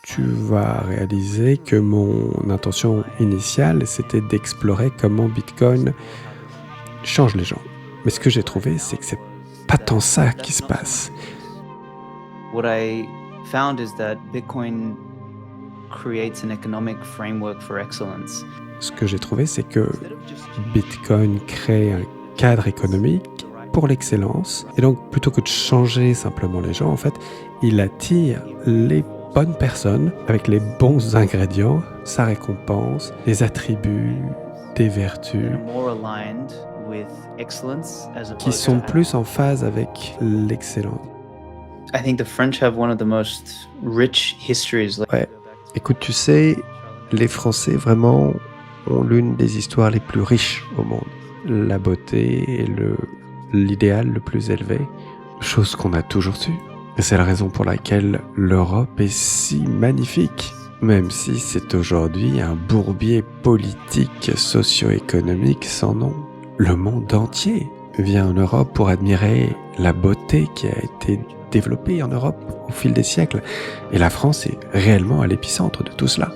tu vas réaliser que mon intention initiale, c'était d'explorer comment Bitcoin change les gens. Mais ce que j'ai trouvé, c'est que c'est pas tant ça qui se passe. What I found is that Bitcoin creates an economic framework for excellence. Ce que j'ai trouvé, c'est que Bitcoin crée un cadre économique pour l'excellence. Et donc, plutôt que de changer simplement les gens, en fait, il attire les bonnes personnes avec les bons ingrédients, sa récompense, les attributs, des vertus, That are more aligned with excellence as qui opposed sont to. plus en phase avec l'excellence. I think the French have one of the most rich histories. Ouais. Écoute, tu sais, les Français vraiment ont l'une des histoires les plus riches au monde. La beauté est l'idéal le plus élevé, chose qu'on a toujours su. Et c'est la raison pour laquelle l'Europe est si magnifique, même si c'est aujourd'hui un bourbier politique, socio-économique sans nom. Le monde entier vient en Europe pour admirer la beauté qui a été développée en Europe au fil des siècles. Et la France est réellement à l'épicentre de tout cela.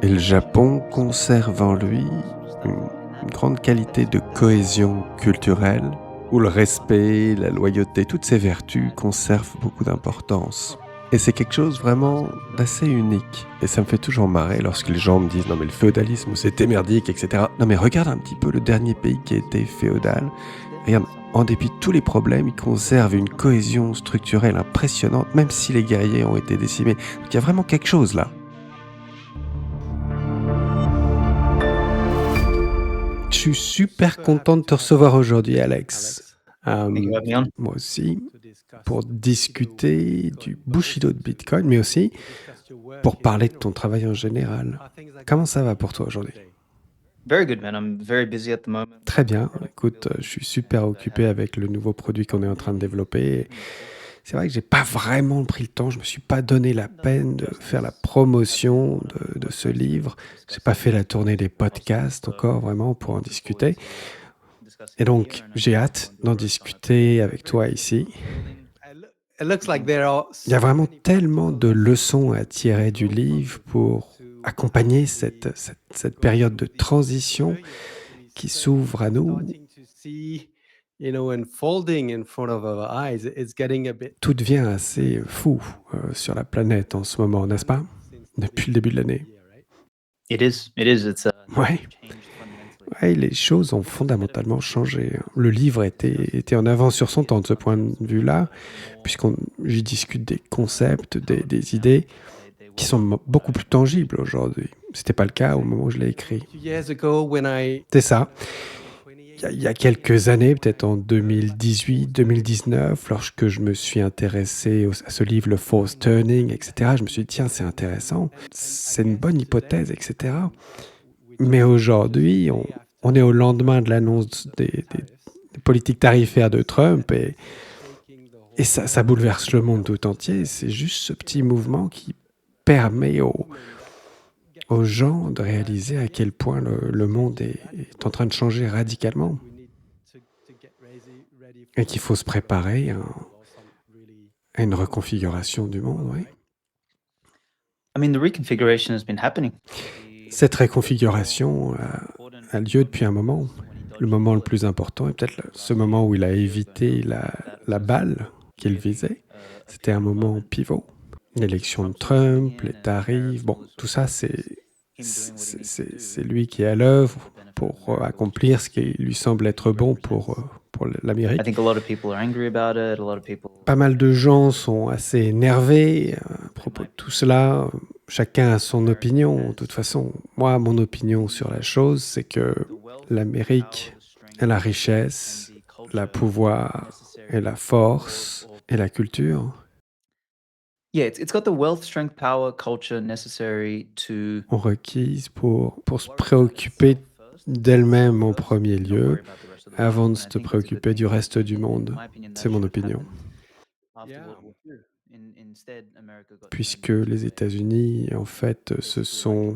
Et le Japon conserve en lui une grande qualité de cohésion culturelle, où le respect, la loyauté, toutes ces vertus conservent beaucoup d'importance. Et c'est quelque chose vraiment d'assez unique. Et ça me fait toujours marrer lorsque les gens me disent « Non mais le féodalisme, c'était merdique, etc. » Non mais regarde un petit peu le dernier pays qui a été féodal. Regarde, en dépit de tous les problèmes, il conserve une cohésion structurelle impressionnante, même si les guerriers ont été décimés. Donc il y a vraiment quelque chose là. Je suis super content de te recevoir aujourd'hui, Alex. Thank you for having me on. Moi aussi, pour discuter du Bushido de Bitcoin, mais aussi pour parler de ton travail en général. Comment ça va pour toi aujourd'hui? Very good, man. I'm very busy at the moment. Très bien. Écoute, je suis super occupé avec le nouveau produit qu'on est en train de développer. C'est vrai que j'ai pas vraiment pris le temps, je me suis pas donné la peine de faire la promotion de ce livre. J'ai pas fait la tournée des podcasts encore vraiment pour en discuter. Et donc, j'ai hâte d'en discuter avec toi ici. Il y a vraiment tellement de leçons à tirer du livre pour accompagner cette période de transition qui s'ouvre à nous. Tout devient assez fou sur la planète en ce moment, n'est-ce pas? Depuis le début de l'année. It is. It is. Ouais. Changed fundamentally. Ouais, les choses ont fondamentalement changé. Le livre était en avance sur son temps de ce point de vue-là, j'y discute des concepts, des idées qui sont beaucoup plus tangibles aujourd'hui. C'était pas le cas au moment où je l'ai écrit. C'est ça. Il y a quelques années, peut-être en 2018, 2019, lorsque je me suis intéressé à ce livre, Le Force Turning, etc., je me suis dit, tiens, c'est intéressant, c'est une bonne hypothèse, etc. Mais aujourd'hui, on est au lendemain de l'annonce des politiques tarifaires de Trump et ça bouleverse le monde tout entier. C'est juste ce petit mouvement qui permet aux gens de réaliser à quel point le monde est en train de changer radicalement et qu'il faut se préparer à une reconfiguration du monde. Oui. I mean, the reconfiguration has been happening. Cette réconfiguration a lieu depuis un moment. Le moment le plus important est peut-être ce moment où il a évité la balle qu'il visait. C'était un moment pivot. L'élection de Trump, les tarifs, bon, tout ça, c'est lui qui est à l'œuvre pour accomplir ce qui lui semble être bon pour I l'Amérique. think a lot of people are angry about it. A lot of people. Pas mal de gens sont assez énervés à propos de tout cela. Chacun a son opinion. De toute façon, moi, mon opinion sur la chose, c'est que l'Amérique a la richesse, le pouvoir et la force et la culture Yeah, it's got the wealth, strength, power, culture necessary to ont requises pour se préoccuper d'elle-même en premier lieu avant de se préoccuper du reste du monde. C'est mon opinion. Puisque les États-Unis, en fait, se sont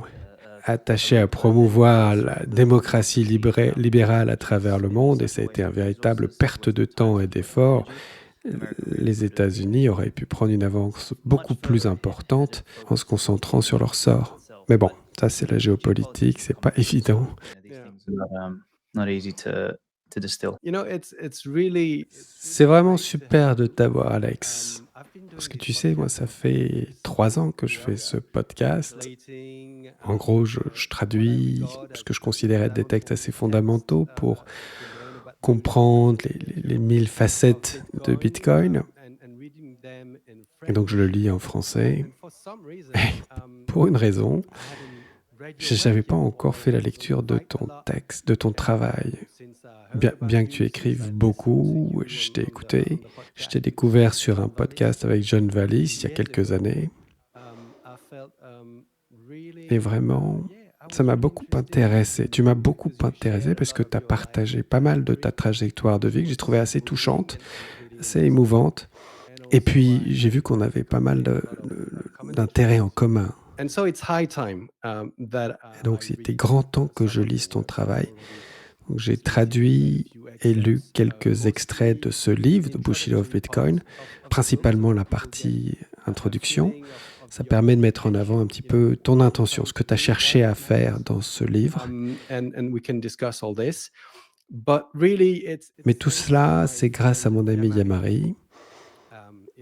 attachés à promouvoir la démocratie libérale à travers le monde, et ça a été une véritable perte de temps et d'effort. les États-Unis auraient pu prendre une avance beaucoup plus importante en se concentrant sur leur sort. Mais bon, ça c'est la géopolitique, c'est pas évident. These things are not easy to distill. C'est vraiment super de t'avoir, Alex. Parce que tu sais, moi, ça fait 3 ans que je fais ce podcast. En gros, je traduis ce que je considère être des textes assez fondamentaux pour comprendre les 1000 facettes de Bitcoin. Et donc, je le lis en français. Et pour une raison, je n'avais pas encore fait la lecture de ton texte, de ton travail. Bien que tu écrives beaucoup, je t'ai écouté. Je t'ai découvert sur un podcast avec John Wallis il y a quelques années. Et vraiment, ça m'a beaucoup intéressé. Tu m'as beaucoup intéressé parce que tu as partagé pas mal de ta trajectoire de vie que j'ai trouvée assez touchante, assez émouvante. Et puis, j'ai vu qu'on avait pas mal d'intérêts en commun. Et donc, il était grand temps que je lise ton travail. Donc, j'ai traduit et lu quelques extraits de ce livre, de Bushido of Bitcoin, principalement la partie introduction. Ça permet de mettre en avant un petit peu ton intention, ce que tu as cherché à faire dans ce livre. Mais tout cela, c'est grâce à mon ami Yamari.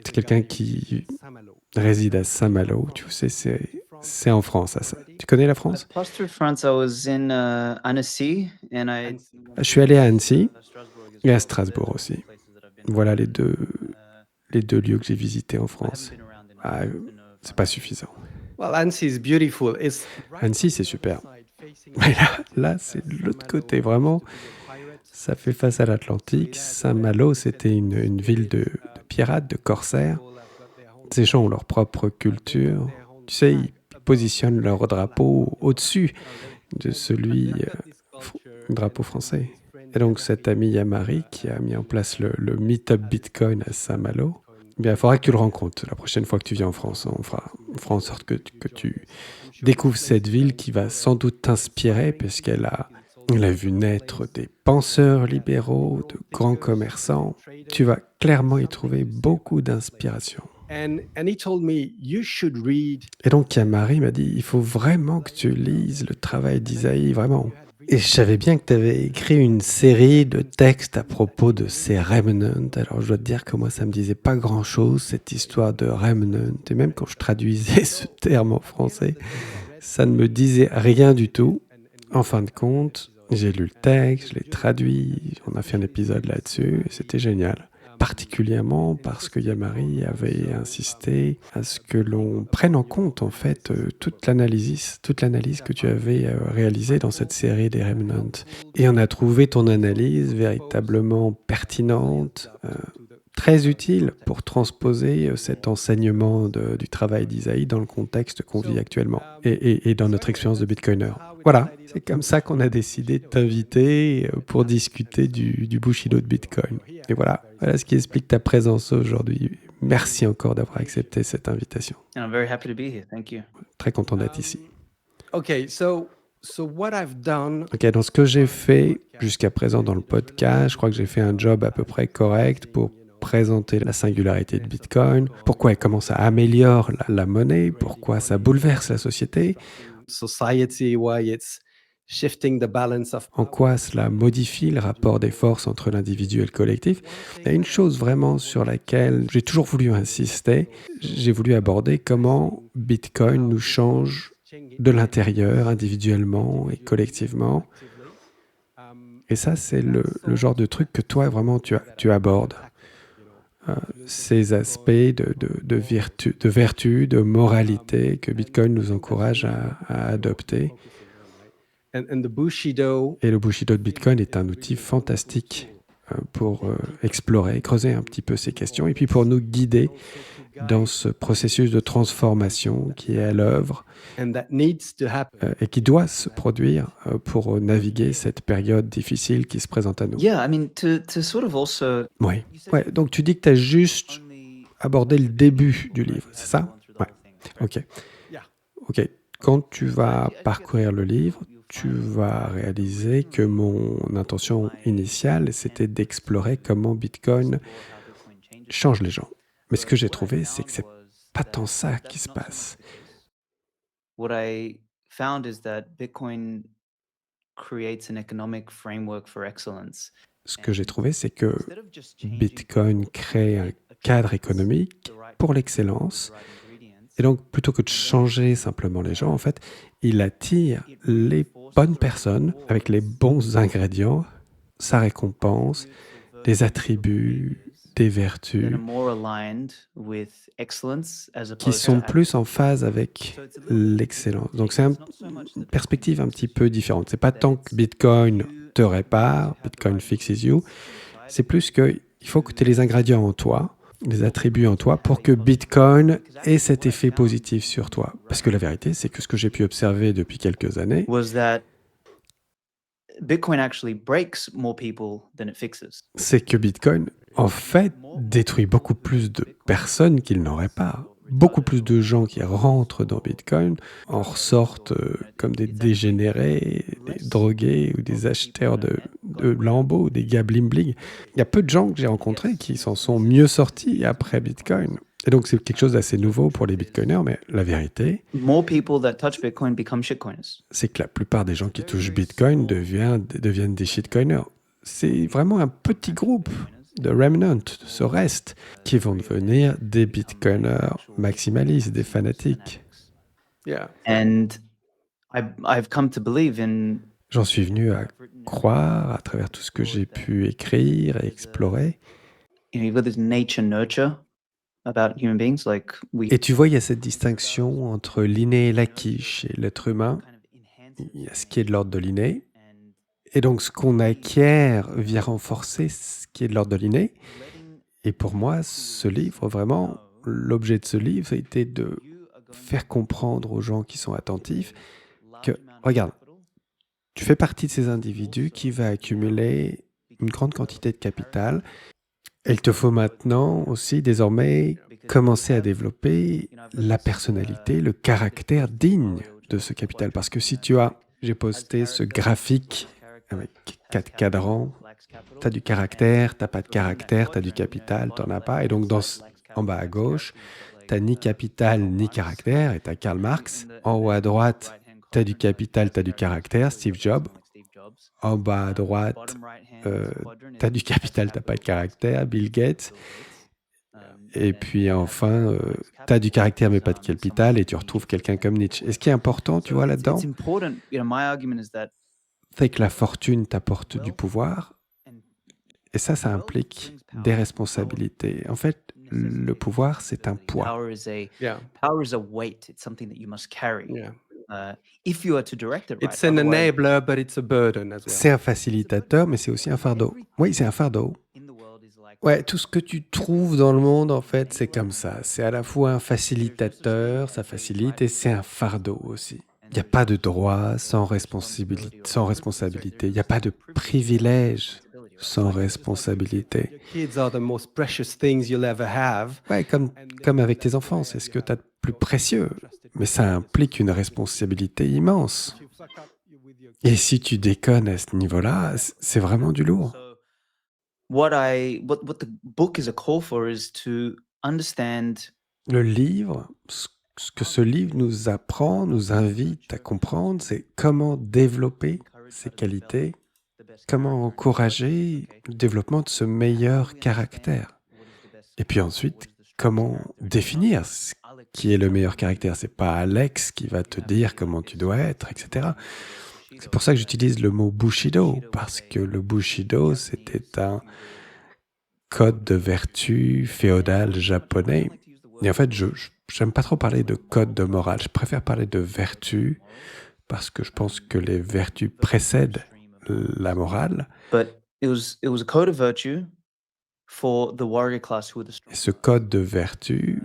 C'est quelqu'un qui réside à Saint-Malo. Tu sais, c'est en France. Tu connais la France? Passed through France, I was in Annecy, and Je suis allé à Annecy Strasbourg as et à well. Strasbourg aussi. Places that I've been. Voilà les deux lieux que j'ai visités en I France. haven't been around enough Ah, to know c'est pas suffisant. Annecy is beautiful. Annecy, c'est super. Mais là, c'est de l'autre côté, vraiment. Ça fait face à l'Atlantique. Saint-Malo, c'était une ville de pirates, de corsaires. Ces gens ont leur propre culture. Tu sais, ils positionnent leur drapeau au-dessus de celui drapeau français. Et donc, cet ami Yamari qui a mis en place le Meetup Bitcoin à Saint-Malo, eh bien, il faudra que tu le rencontres la prochaine fois que tu viens en France. On fera en sorte que tu découvres cette ville qui va sans doute t'inspirer parce qu'elle a vu naître des penseurs libéraux, de grands commerçants. Tu vas clairement y trouver beaucoup d'inspiration. Et donc, Yamari m'a dit, il faut vraiment que tu lises le travail d'Isaïe, vraiment. Et je savais bien que tu avais écrit une série de textes à propos de ces remnants. Alors, je dois te dire que moi, ça me disait pas grand-chose, cette histoire de remnant. Et même quand je traduisais ce terme en français, ça ne me disait rien du tout. En fin de compte, j'ai lu le texte, je l'ai traduit, on a fait un épisode là-dessus, et c'était génial. Particulièrement parce que Yamari avait insisté à ce que l'on prenne en compte en fait toute l'analyse que tu avais réalisée dans cette série des Remnants. Et on a trouvé ton analyse véritablement pertinente, très utile pour transposer cet enseignement du travail d'Isaïe dans le contexte qu'on vit actuellement et dans notre expérience de Bitcoiner. Voilà, c'est comme ça qu'on a décidé de t'inviter pour discuter du Bushido de Bitcoin. Et voilà ce qui explique ta présence aujourd'hui. Merci encore d'avoir accepté cette invitation. And I'm very happy to be here. Thank you. Très content d'être ici. So what I've done. Ok, donc ce que j'ai fait jusqu'à présent dans le podcast, je crois que j'ai fait un job à peu près correct pour présenter la singularité de Bitcoin, pourquoi et comment ça améliore la monnaie, pourquoi ça bouleverse la société, Society, why it's shifting the balance of. en quoi cela modifie le rapport des forces entre l'individu et le collectif. Il y a une chose vraiment sur laquelle j'ai toujours voulu insister, j'ai voulu aborder comment Bitcoin nous change de l'intérieur, individuellement et collectivement. Et ça, c'est le genre de truc que toi, vraiment, tu abordes. Ces aspects de vertu, de moralité que Bitcoin nous encourage à adopter. Et le Bushido de Bitcoin est un outil fantastique pour explorer, creuser un petit peu ces questions et puis pour nous guider dans ce processus de transformation qui est à l'œuvre et qui doit se produire pour naviguer cette période difficile qui se présente à nous. Yeah, I mean, to sort of also. Ouais. Donc tu dis que tu as juste abordé le début du livre, c'est ça? Ouais. Ok. Quand tu vas parcourir le livre, tu vas réaliser que mon intention initiale, c'était d'explorer comment Bitcoin change les gens. Mais ce que j'ai trouvé, c'est que c'est pas tant ça qui se passe. What I found is that Bitcoin creates an economic framework for excellence. Ce que j'ai trouvé, c'est que Instead of just changing Bitcoin crée un cadre économique pour l'excellence. Et donc, plutôt que de changer simplement les gens, en fait, il attire les bonnes personnes avec les bons ingrédients, sa récompense, des attributs, des that are vertus more aligned with excellence as qui opposed sont to plus en phase avec l'excellence. Donc, c'est une perspective un petit peu différente. C'est pas tant que Bitcoin te répare, Bitcoin fixes you, c'est plus qu'il faut que tu aies les ingrédients en toi, les attributs en toi, pour que Bitcoin ait cet effet positif sur toi. Parce que la vérité, c'est que ce que j'ai pu observer depuis quelques années, was that Bitcoin actually breaks more people than it fixes. c'est que Bitcoin, en fait, détruit beaucoup plus de personnes qu'il n'en répare. Beaucoup plus de gens qui rentrent dans Bitcoin en ressortent comme des dégénérés, des drogués ou des acheteurs de lambeaux, des gars bling-bling. Il y a peu de gens que j'ai rencontrés qui s'en sont mieux sortis après Bitcoin. Et donc, c'est quelque chose d'assez nouveau pour les Bitcoiners, mais la vérité, More people that touch Bitcoin become shitcoiners. c'est que la plupart des gens qui touchent Bitcoin deviennent des shitcoiners. C'est vraiment un petit groupe de remnant, de ce reste, qui vont devenir des bitcoiners maximalistes, des fanatiques. Yeah. And I've come to believe in J'en suis venu à croire à travers tout ce que j'ai pu écrire et explorer. you've got this nature nurture about human beings, like we Et tu vois, il y a cette distinction entre l'inné et l'acquis chez l'être humain. Il y a ce qui est de l'ordre de l'inné. Et donc, ce qu'on acquiert vient renforcer ce qui est de l'ordre de l'inné. Et pour moi, ce livre, vraiment, l'objet de ce livre, ça a été de faire comprendre aux gens qui sont attentifs que, regarde, tu fais partie de ces individus qui va accumuler une grande quantité de capital. Et il te faut maintenant aussi, désormais, commencer à développer la personnalité, le caractère digne de ce capital. Parce que si tu as, j'ai posté ce graphique avec 4 cadrans, tu as du caractère, tu n'as pas de caractère, tu as du capital, tu n'en as pas. Et donc, en bas à gauche, tu n'as ni capital ni caractère, et tu as Karl Marx. En haut à droite, tu as du capital, tu as du caractère, Steve Jobs. En bas à droite, tu as du capital, tu n'as pas de caractère, Bill Gates. Et puis enfin, tu as du caractère mais pas de capital, et tu retrouves quelqu'un comme Nietzsche. Et ce qui est important, tu vois, là-dedans, it's important. My argument is that c'est que la fortune t'apporte du pouvoir, et ça implique des responsabilités. En fait, le pouvoir, c'est un poids. Yeah. power is a weight. It's something that you must carry. Yeah. If you are to direct it right. It's an Otherwise, enabler, but it's a burden as well. C'est un facilitateur, mais c'est aussi un fardeau. Oui, c'est un fardeau. in the world is like Ouais, tout ce que tu trouves dans le monde, en fait, c'est comme ça. C'est à la fois un facilitateur, ça facilite, et c'est un fardeau aussi. Il n'y a pas de droit sans responsabilité. Il n'y a pas de privilège sans responsabilité. Your kids are the most precious things you'll ever have. Ouais, comme avec tes enfants, c'est ce que tu as de plus précieux. Mais ça implique une responsabilité immense. Et si tu déconnes à ce niveau-là, c'est vraiment du lourd. So what the book is a call for is to understand Le livre, ce que ce livre nous apprend, nous invite à comprendre, c'est comment développer ces qualités, comment encourager le développement de ce meilleur caractère. Et puis ensuite, comment définir ce qui est le meilleur caractère. C'est pas Alex qui va te dire comment tu dois être, etc. C'est pour ça que j'utilise le mot Bushido, parce que le Bushido, c'était un code de vertu féodal japonais. Et en fait, je n'aime pas trop parler de code de morale. Je préfère parler de vertu, parce que je pense que les vertus précèdent la morale. but it was a code of virtue for the warrior class who were the Et ce code de vertu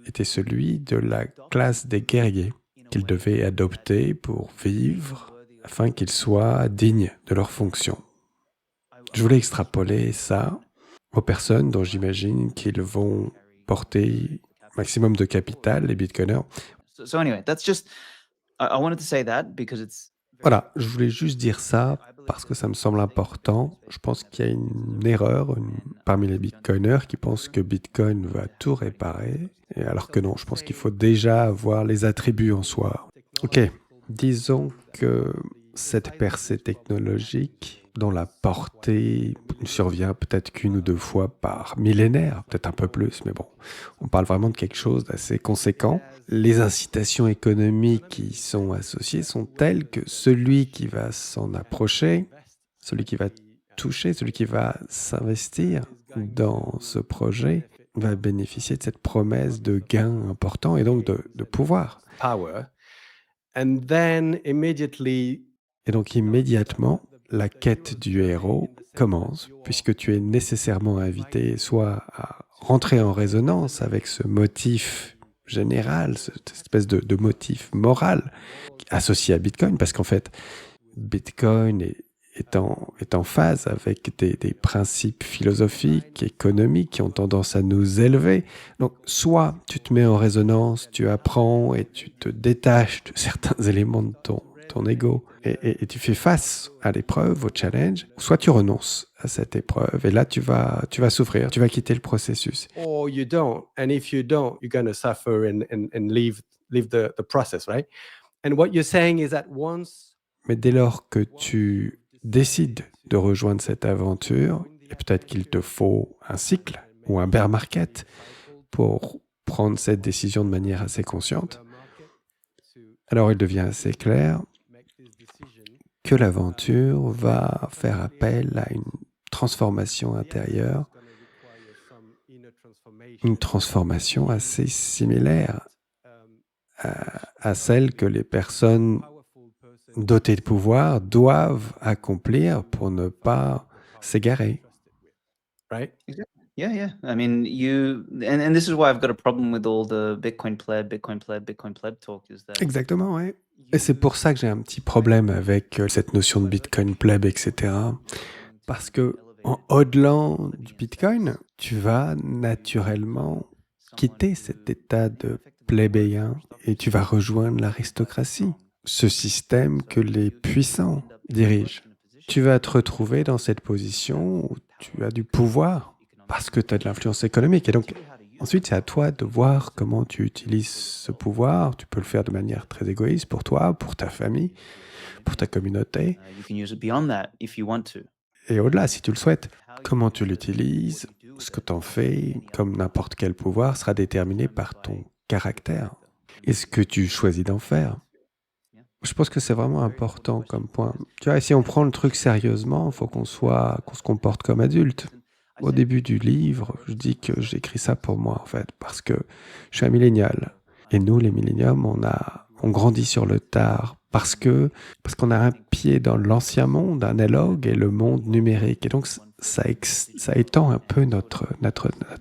était celui de la classe des guerriers qu'ils devaient adopter pour vivre, afin qu'ils soient dignes de leurs fonctions. Je voulais extrapoler ça aux personnes dont j'imagine qu'ils vont porter maximum de capital, les bitcoiners. So anyway, that's just I wanted to say that because it's Voilà, je voulais juste dire ça parce que ça me semble important. Je pense qu'il y a une erreur parmi les bitcoiners qui pensent que Bitcoin va tout réparer, et alors que non, je pense qu'il faut déjà avoir les attributs en soi. Ok, disons que cette percée technologique, dont la portée ne survient peut-être qu'une ou deux fois par millénaire, peut-être un peu plus, mais bon, on parle vraiment de quelque chose d'assez conséquent. Les incitations économiques qui y sont associées sont telles que celui qui va s'en approcher, celui qui va toucher, celui qui va s'investir dans ce projet, va bénéficier de cette promesse de gain important et donc de pouvoir. power, and then immediately Et donc immédiatement, la quête du héros commence, puisque tu es nécessairement invité soit à rentrer en résonance avec ce motif général, cette espèce de motif moral associé à Bitcoin, parce qu'en fait, Bitcoin est en phase avec des principes philosophiques, économiques qui ont tendance à nous élever. Donc, soit tu te mets en résonance, tu apprends et tu te détaches de certains éléments de ton ego et tu fais face à l'épreuve, au challenge, soit tu renonces à cette épreuve et là tu vas souffrir, tu vas quitter le processus. or you don't. And if you don't, you're going to suffer and leave the process, right? And what you're saying is that once Mais dès lors que tu décides de rejoindre cette aventure, et peut-être qu'il te faut un cycle ou un bear market pour prendre cette décision de manière assez consciente, alors il devient assez clair que l'aventure va faire appel à une transformation intérieure, une transformation assez similaire à celle que les personnes dotées de pouvoir doivent accomplir pour ne pas s'égarer. right? Yeah, yeah. I mean, and this is why I've got a problem with all the Bitcoin pleb, Bitcoin pleb, Bitcoin pleb talk is that Exactement, oui. Et c'est pour ça que j'ai un petit problème avec cette notion de Bitcoin pleb, etc. Parce que en au-delà du Bitcoin, tu vas naturellement quitter cet état de plébéien et tu vas rejoindre l'aristocratie, ce système que les puissants dirigent. Tu vas te retrouver dans cette position où tu as du pouvoir parce que tu as de l'influence économique. Et donc, ensuite, c'est à toi de voir comment tu utilises ce pouvoir. Tu peux le faire de manière très égoïste pour toi, pour ta famille, pour ta communauté, you can use it beyond that if you want to. et au-delà si tu le souhaites. Comment tu l'utilises, ce que tu en fais, comme n'importe quel pouvoir, sera déterminé par ton caractère et ce que tu choisis d'en faire. Je pense que c'est vraiment important comme point. Tu vois, si on prend le truc sérieusement, il faut qu'on se comporte comme adulte. Au début du livre, je dis que j'écris ça pour moi, en fait, parce que je suis un millénial. Et nous, les milléniums, on grandit sur le tard parce qu'on a un pied dans l'ancien monde analogue et le monde numérique. Et donc, ça étend un peu notre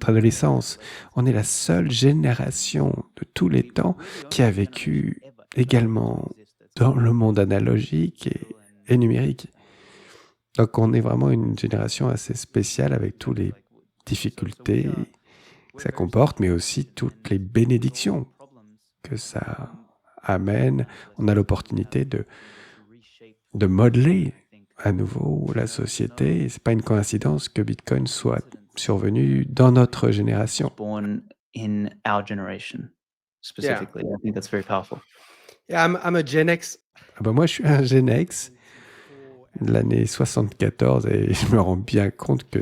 adolescence. On est la seule génération de tous les temps qui a vécu également dans le monde analogique et numérique. Donc, on est vraiment une génération assez spéciale avec toutes les difficultés que ça comporte, mais aussi toutes les bénédictions que ça amène. On a l'opportunité de modeler à nouveau la société. C'est pas une coïncidence que Bitcoin soit survenu dans notre génération. Born in our generation specifically. I think that's very powerful. Yeah, I'm a Gen X. Ah ben moi, je suis un Gen X de l'année 74 et je me rends bien compte que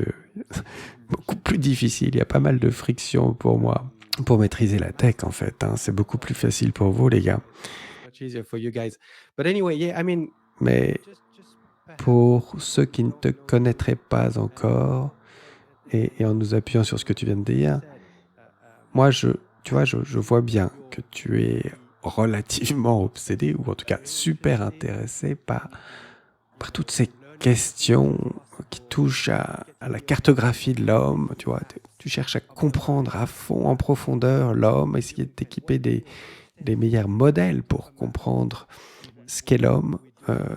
c'est beaucoup plus difficile. Il y a pas mal de friction pour moi pour maîtriser la tech, en fait. C'est beaucoup plus facile pour vous, les gars. Much easier for you guys. But anyway, yeah, I mean, Mais pour ceux qui ne te connaîtraient pas encore, et en nous appuyant sur ce que tu viens de dire, moi, tu vois, je vois bien que tu es relativement obsédé, ou en tout cas super intéressé par toutes ces questions qui touchent à la cartographie de l'homme. Tu vois, tu cherches à comprendre à fond, en profondeur, l'homme, essayer de t'équiper des meilleurs modèles pour comprendre ce qu'est l'homme,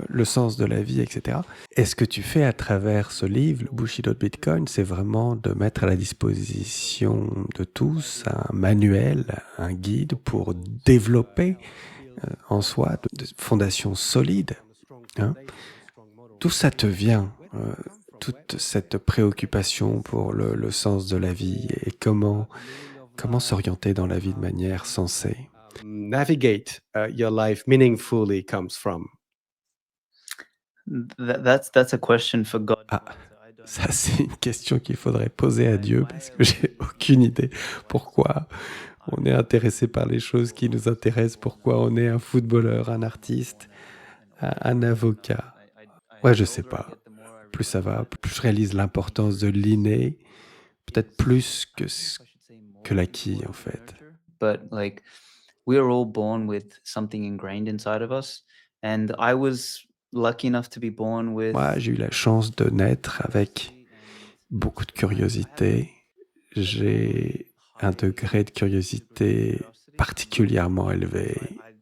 le sens de la vie, etc. Et ce que tu fais à travers ce livre, le Bushido de Bitcoin, c'est vraiment de mettre à la disposition de tous un manuel, un guide pour développer en soi des fondations solides hein. D'où ça te vient, toute cette préoccupation pour le sens de la vie et comment s'orienter dans la vie de manière sensée? Navigate your life meaningfully comes from? That's a question for God to Ah, answer. I don't ça know. c'est une question qu'il faudrait poser à Dieu parce que j'ai aucune idée pourquoi on est intéressé par les choses qui nous intéressent, pourquoi on est un footballeur, un artiste, un avocat. Ouais, je sais pas. Plus ça va, plus je réalise l'importance de l'inné, peut-être plus que l'acquis en fait. But like we are all born with something ingrained inside of us, and I was lucky enough to be born with Moi, j'ai eu la chance de naître avec beaucoup de curiosité. J'ai un degré de curiosité particulièrement élevé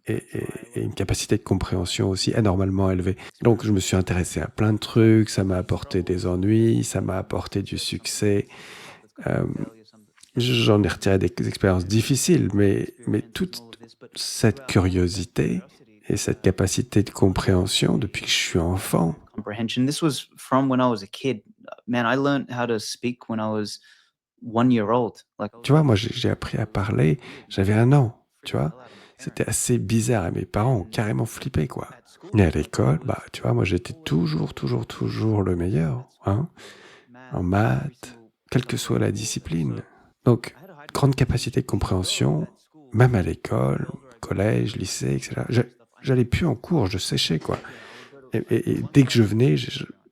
et une capacité de compréhension aussi énormément élevée. Donc, je me suis intéressé à plein de trucs, ça m'a apporté des ennuis, ça m'a apporté du succès. Euh, J'en ai retiré des expériences difficiles, mais toute cette curiosité et cette capacité de compréhension depuis que je suis enfant, comprehension. This was from when I was a kid. Man, I learned how to speak when I was 1 year old. Like tu vois, moi j'ai appris à parler, j'avais 1 an, tu vois. C'était assez bizarre et mes parents ont carrément flippé, quoi. Et à l'école, bah, tu vois, moi j'étais toujours le meilleur, hein, en maths, quelle que soit la discipline. Donc, grande capacité de compréhension, même à l'école, collège, lycée, etc. J'allais plus en cours, je séchais, quoi. Et dès que je venais,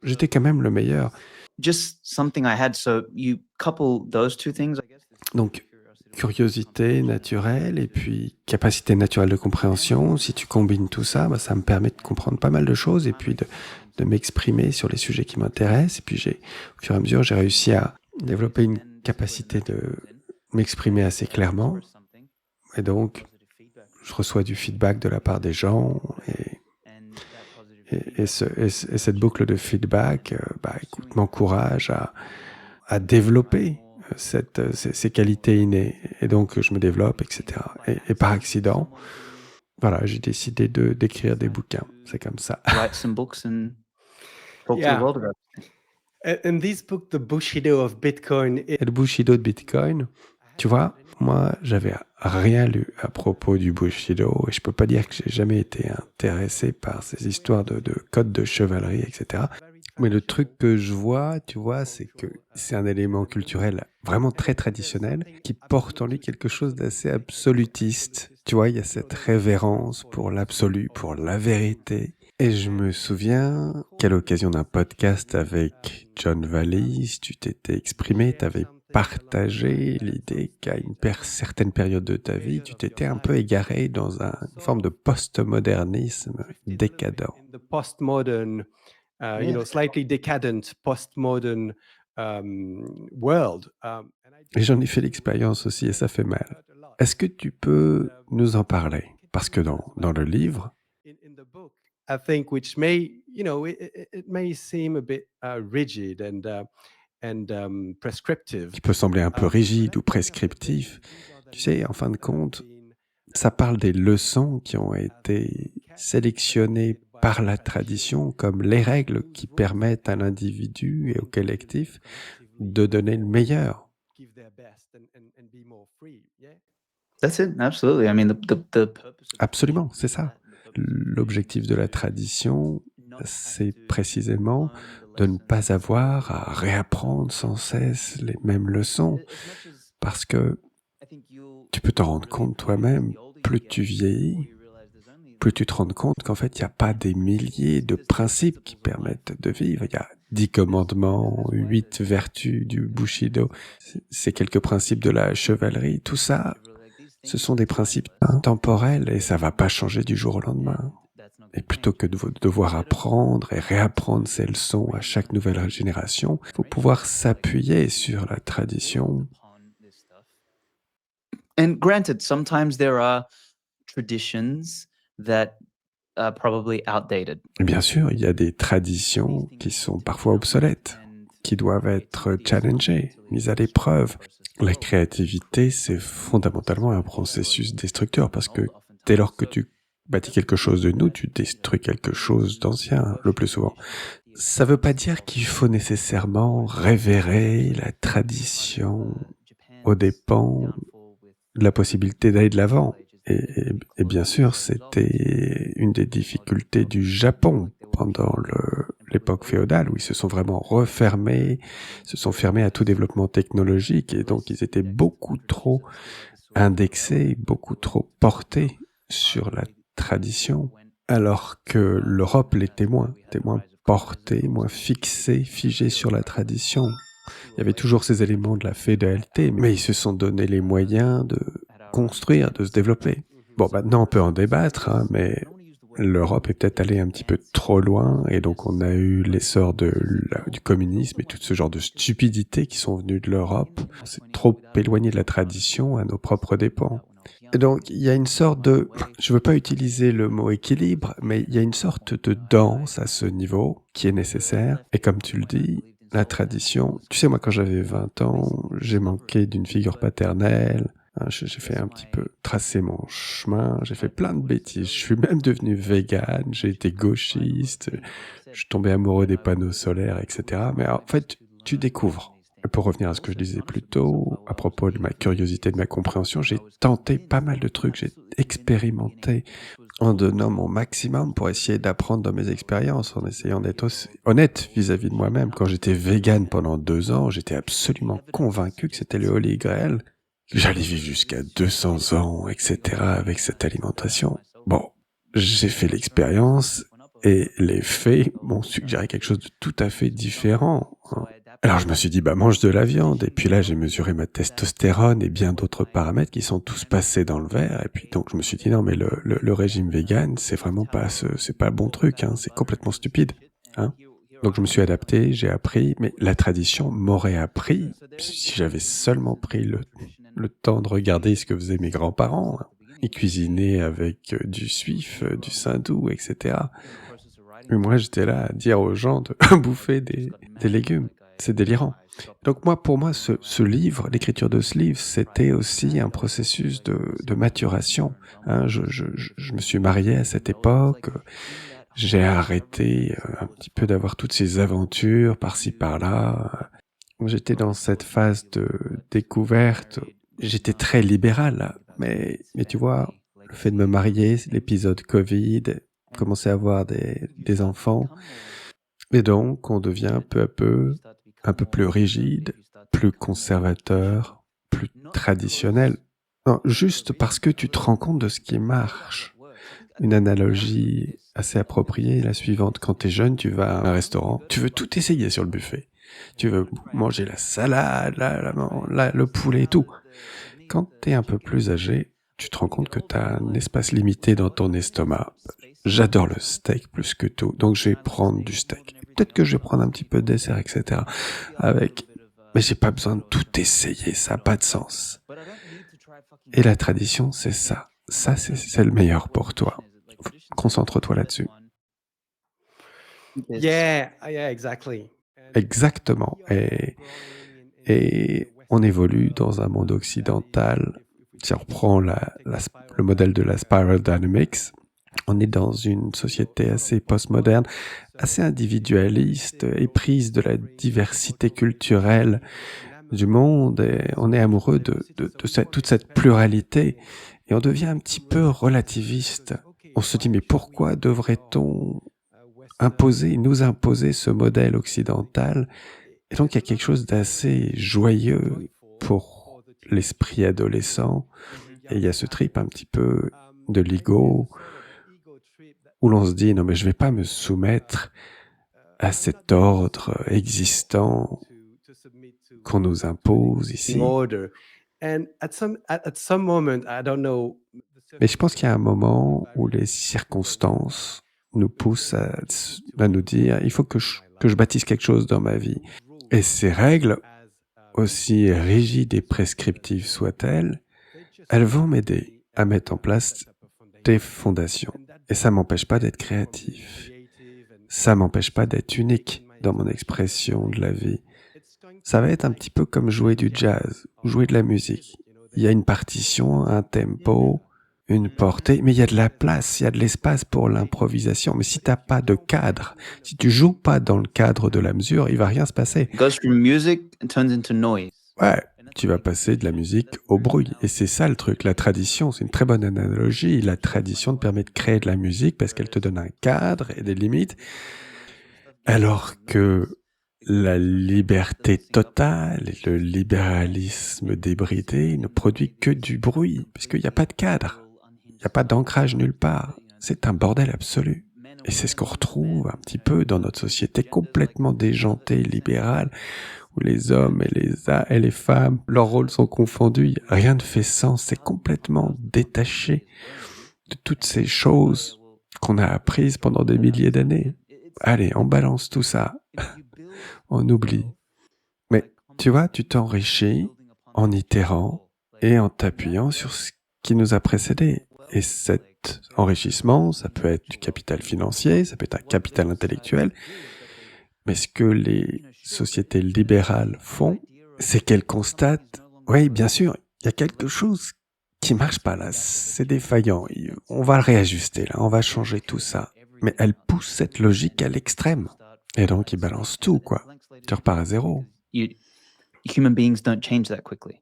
j'étais quand même le meilleur. just something I had. So you couple those two things, I guess. Donc, curiosité naturelle et puis capacité naturelle de compréhension, si tu combines tout ça, bah, ça me permet de comprendre pas mal de choses et puis de m'exprimer sur les sujets qui m'intéressent. Et puis, au fur et à mesure, j'ai réussi à développer une capacité de m'exprimer assez clairement. Et donc, je reçois du feedback de la part des gens et cette boucle de feedback bah, écoute, m'encourage à développer ces qualités innées. Et donc, je me développe, etc. Et par accident, voilà, j'ai décidé d'écrire des bouquins. C'est comme ça. Write some books and talk to the Yeah. world about it. And this book, The Bushido of Bitcoin, Et le Bushido de Bitcoin, tu vois, moi, j'avais rien lu à propos du Bushido et je peux pas dire que j'ai jamais été intéressé par ces histoires de codes de chevalerie, etc. Mais le truc que je vois, tu vois, c'est que c'est un élément culturel vraiment très traditionnel qui porte en lui quelque chose d'assez absolutiste. Tu vois, il y a cette révérence pour l'absolu, pour la vérité. Et je me souviens qu'à l'occasion d'un podcast avec John Vallis, tu t'étais exprimé, tu avais partagé l'idée qu'à une certaine période de ta vie, tu t'étais un peu égaré dans une forme de postmodernisme décadent. in the postmodern, slightly decadent postmodern world. Et j'en ai fait l'expérience aussi et ça fait mal. Est-ce que tu peux nous en parler? Parce que dans le livre, In the book, I think, which may, it may seem a bit rigid and prescriptive. qui peut sembler un peu rigide ou prescriptif, tu sais, en fin de compte, ça parle des leçons qui ont été sélectionnées par la tradition comme les règles qui permettent à l'individu et au collectif de donner le meilleur. Give their best and be more free. Yeah. That's it. Absolutely. I mean, the purpose of Absolument, c'est ça. L'objectif de la tradition, c'est précisément de ne pas avoir à réapprendre sans cesse les mêmes leçons, parce que tu peux t'en rendre compte toi-même, plus tu vieillis, plus tu te rends compte qu'en fait, il n'y a pas des milliers de principes qui permettent de vivre. Il y a 10 commandements, 8 vertus du Bushido, c'est quelques principes de la chevalerie. Tout ça, ce sont des principes intemporels et ça ne va pas changer du jour au lendemain. Et plutôt que de devoir apprendre et réapprendre ces leçons à chaque nouvelle génération, il faut pouvoir s'appuyer sur la tradition. And granted, sometimes there are traditions that are probably outdated. Et bien sûr, il y a des traditions qui sont parfois obsolètes, qui doivent être challengées, mises à l'épreuve. La créativité, c'est fondamentalement un processus destructeur parce que dès lors que tu bâtis quelque chose de nouveau, tu détruis quelque chose d'ancien, le plus souvent. Ça veut pas dire qu'il faut nécessairement révérer la tradition aux dépens de la possibilité d'aller de l'avant. Et bien sûr, c'était une des difficultés du Japon pendant l'époque féodale, où ils se sont vraiment refermés, se sont fermés à tout développement technologique, et donc ils étaient beaucoup trop indexés, beaucoup trop portés sur la tradition, alors que l'Europe l'était moins portée, moins fixée, figée sur la tradition. Il y avait toujours ces éléments de la féodalité, mais ils se sont donné les moyens de construire, de se développer. Bon, maintenant on peut en débattre, hein, mais l'Europe est peut-être allée un petit peu trop loin, et donc on a eu l'essor du communisme et tout ce genre de stupidités qui sont venues de l'Europe. On s'est trop éloigné de la tradition à nos propres dépens. Et donc il y a une sorte de, je veux pas utiliser le mot équilibre, mais il y a une sorte de danse à ce niveau qui est nécessaire, et comme tu le dis, la tradition, tu sais, moi quand j'avais 20 ans, j'ai manqué d'une figure paternelle, hein, j'ai fait un petit peu tracer mon chemin, j'ai fait plein de bêtises, je suis même devenu vegan, j'ai été gauchiste, je suis tombé amoureux des panneaux solaires, etc. Mais en fait, tu découvres. Et pour revenir à ce que je disais plus tôt, à propos de ma curiosité, de ma compréhension, j'ai tenté pas mal de trucs, j'ai expérimenté en donnant mon maximum pour essayer d'apprendre dans mes expériences, en essayant d'être aussi honnête vis-à-vis de moi-même. Quand j'étais vegan pendant 2 ans, j'étais absolument convaincu que c'était le Holy Grail, que j'allais vivre jusqu'à 200 ans, etc. avec cette alimentation. Bon, j'ai fait l'expérience et les faits m'ont suggéré quelque chose de tout à fait différent, hein. Alors je me suis dit, bah mange de la viande, et puis là j'ai mesuré ma testostérone et bien d'autres paramètres qui sont tous passés dans le vert, et puis donc je me suis dit, non mais le régime vegan, c'est vraiment pas c'est pas le bon truc, hein, c'est complètement stupide, hein. Donc je me suis adapté, j'ai appris, mais la tradition m'aurait appris, si j'avais seulement pris le temps de regarder ce que faisaient mes grands-parents, hein. Ils cuisinaient avec du suif, du saindoux, etc. Et moi j'étais là à dire aux gens de bouffer des légumes. C'est délirant. Donc pour moi, ce livre, l'écriture de ce livre, c'était aussi un processus de maturation, hein. Je me suis marié à cette époque, j'ai arrêté un petit peu d'avoir toutes ces aventures par-ci par-là. J'étais dans cette phase de découverte, j'étais très libéral, mais tu vois, le fait de me marier, l'épisode Covid, commencer à avoir des enfants, et donc on devient peu à peu un peu plus rigide, plus conservateur, plus traditionnel. Non, juste parce que tu te rends compte de ce qui marche. Une analogie assez appropriée est la suivante. Quand tu es jeune, tu vas à un restaurant, tu veux tout essayer sur le buffet. Tu veux manger la salade, le poulet et tout. Quand tu es un peu plus âgé, tu te rends compte que tu as un espace limité dans ton estomac. J'adore le steak plus que tout, donc je vais prendre du steak. Peut-être que je vais prendre un petit peu de dessert, etc. Mais j'ai pas besoin de tout essayer, ça n'a pas de sens. Et la tradition, c'est ça. Ça, c'est le meilleur pour toi. Concentre-toi là-dessus. Yeah, exactly. Exactement. Et on évolue dans un monde occidental. Si on reprend le modèle de la Spiral Dynamics, on est dans une société assez postmoderne, assez individualiste, éprise de la diversité culturelle du monde, et on est amoureux de toute cette pluralité, et on devient un petit peu relativiste. On se dit, mais pourquoi devrait-on nous imposer ce modèle occidental? Et donc il y a quelque chose d'assez joyeux pour l'esprit adolescent, et il y a ce trip un petit peu de l'ego, où l'on se dit, non mais je vais pas me soumettre à cet ordre existant qu'on nous impose ici. Mais je pense qu'il y a un moment où les circonstances nous poussent à nous dire, il faut que je bâtisse quelque chose dans ma vie. Et ces règles, aussi rigides et prescriptives soient-elles, elles vont m'aider à mettre en place des fondations. Et ça m'empêche pas d'être créatif. Ça m'empêche pas d'être unique dans mon expression de la vie. Ça va être un petit peu comme jouer du jazz, jouer de la musique. Il y a une partition, un tempo, une portée, mais il y a de la place, il y a de l'espace pour l'improvisation. Mais si t'as pas de cadre, si tu joues pas dans le cadre de la mesure, il va rien se passer. It goes from music and turns into noise. Ouais, tu vas passer de la musique au bruit. Et c'est ça le truc, la tradition, c'est une très bonne analogie. La tradition te permet de créer de la musique parce qu'elle te donne un cadre et des limites, alors que la liberté totale et le libéralisme débridé ne produit que du bruit, puisqu'il n'y a pas de cadre, il n'y a pas d'ancrage nulle part. C'est un bordel absolu. Et c'est ce qu'on retrouve un petit peu dans notre société complètement déjantée, libérale, où les hommes et les femmes, leurs rôles sont confondus, rien ne fait sens, c'est complètement détaché de toutes ces choses qu'on a apprises pendant des milliers d'années. Allez, on balance tout ça, on oublie. Mais tu vois, tu t'enrichis en itérant et en t'appuyant sur ce qui nous a précédés. Et cet enrichissement, ça peut être du capital financier, ça peut être un capital intellectuel, mais ce que les sociétés libérales font, c'est qu'elles constatent, oui, bien sûr, il y a quelque chose qui marche pas là, c'est défaillant, on va le réajuster là, on va changer tout ça. Mais elles poussent cette logique à l'extrême. Et donc, ils balancent tout, quoi. Tu repars à zéro. Human beings don't change that quickly.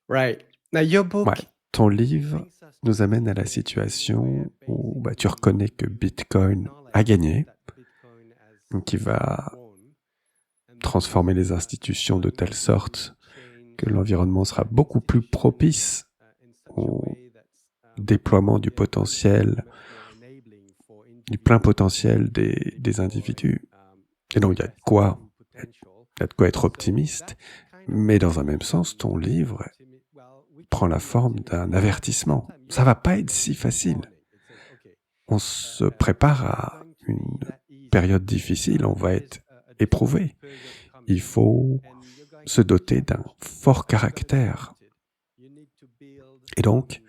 Right. Now, your book Ouais. Ton livre nous amène à la situation où tu reconnais que Bitcoin a gagné, qui va transformer les institutions de telle sorte que l'environnement sera beaucoup plus propice au déploiement du potentiel, du plein potentiel des individus. Et donc, il y a de quoi être optimiste, mais dans un même sens, ton livre prend la forme d'un avertissement. Ça va pas être si facile. On se prépare à une période difficile, on va être éprouvé. Il faut se doter d'un fort caractère. Et donc,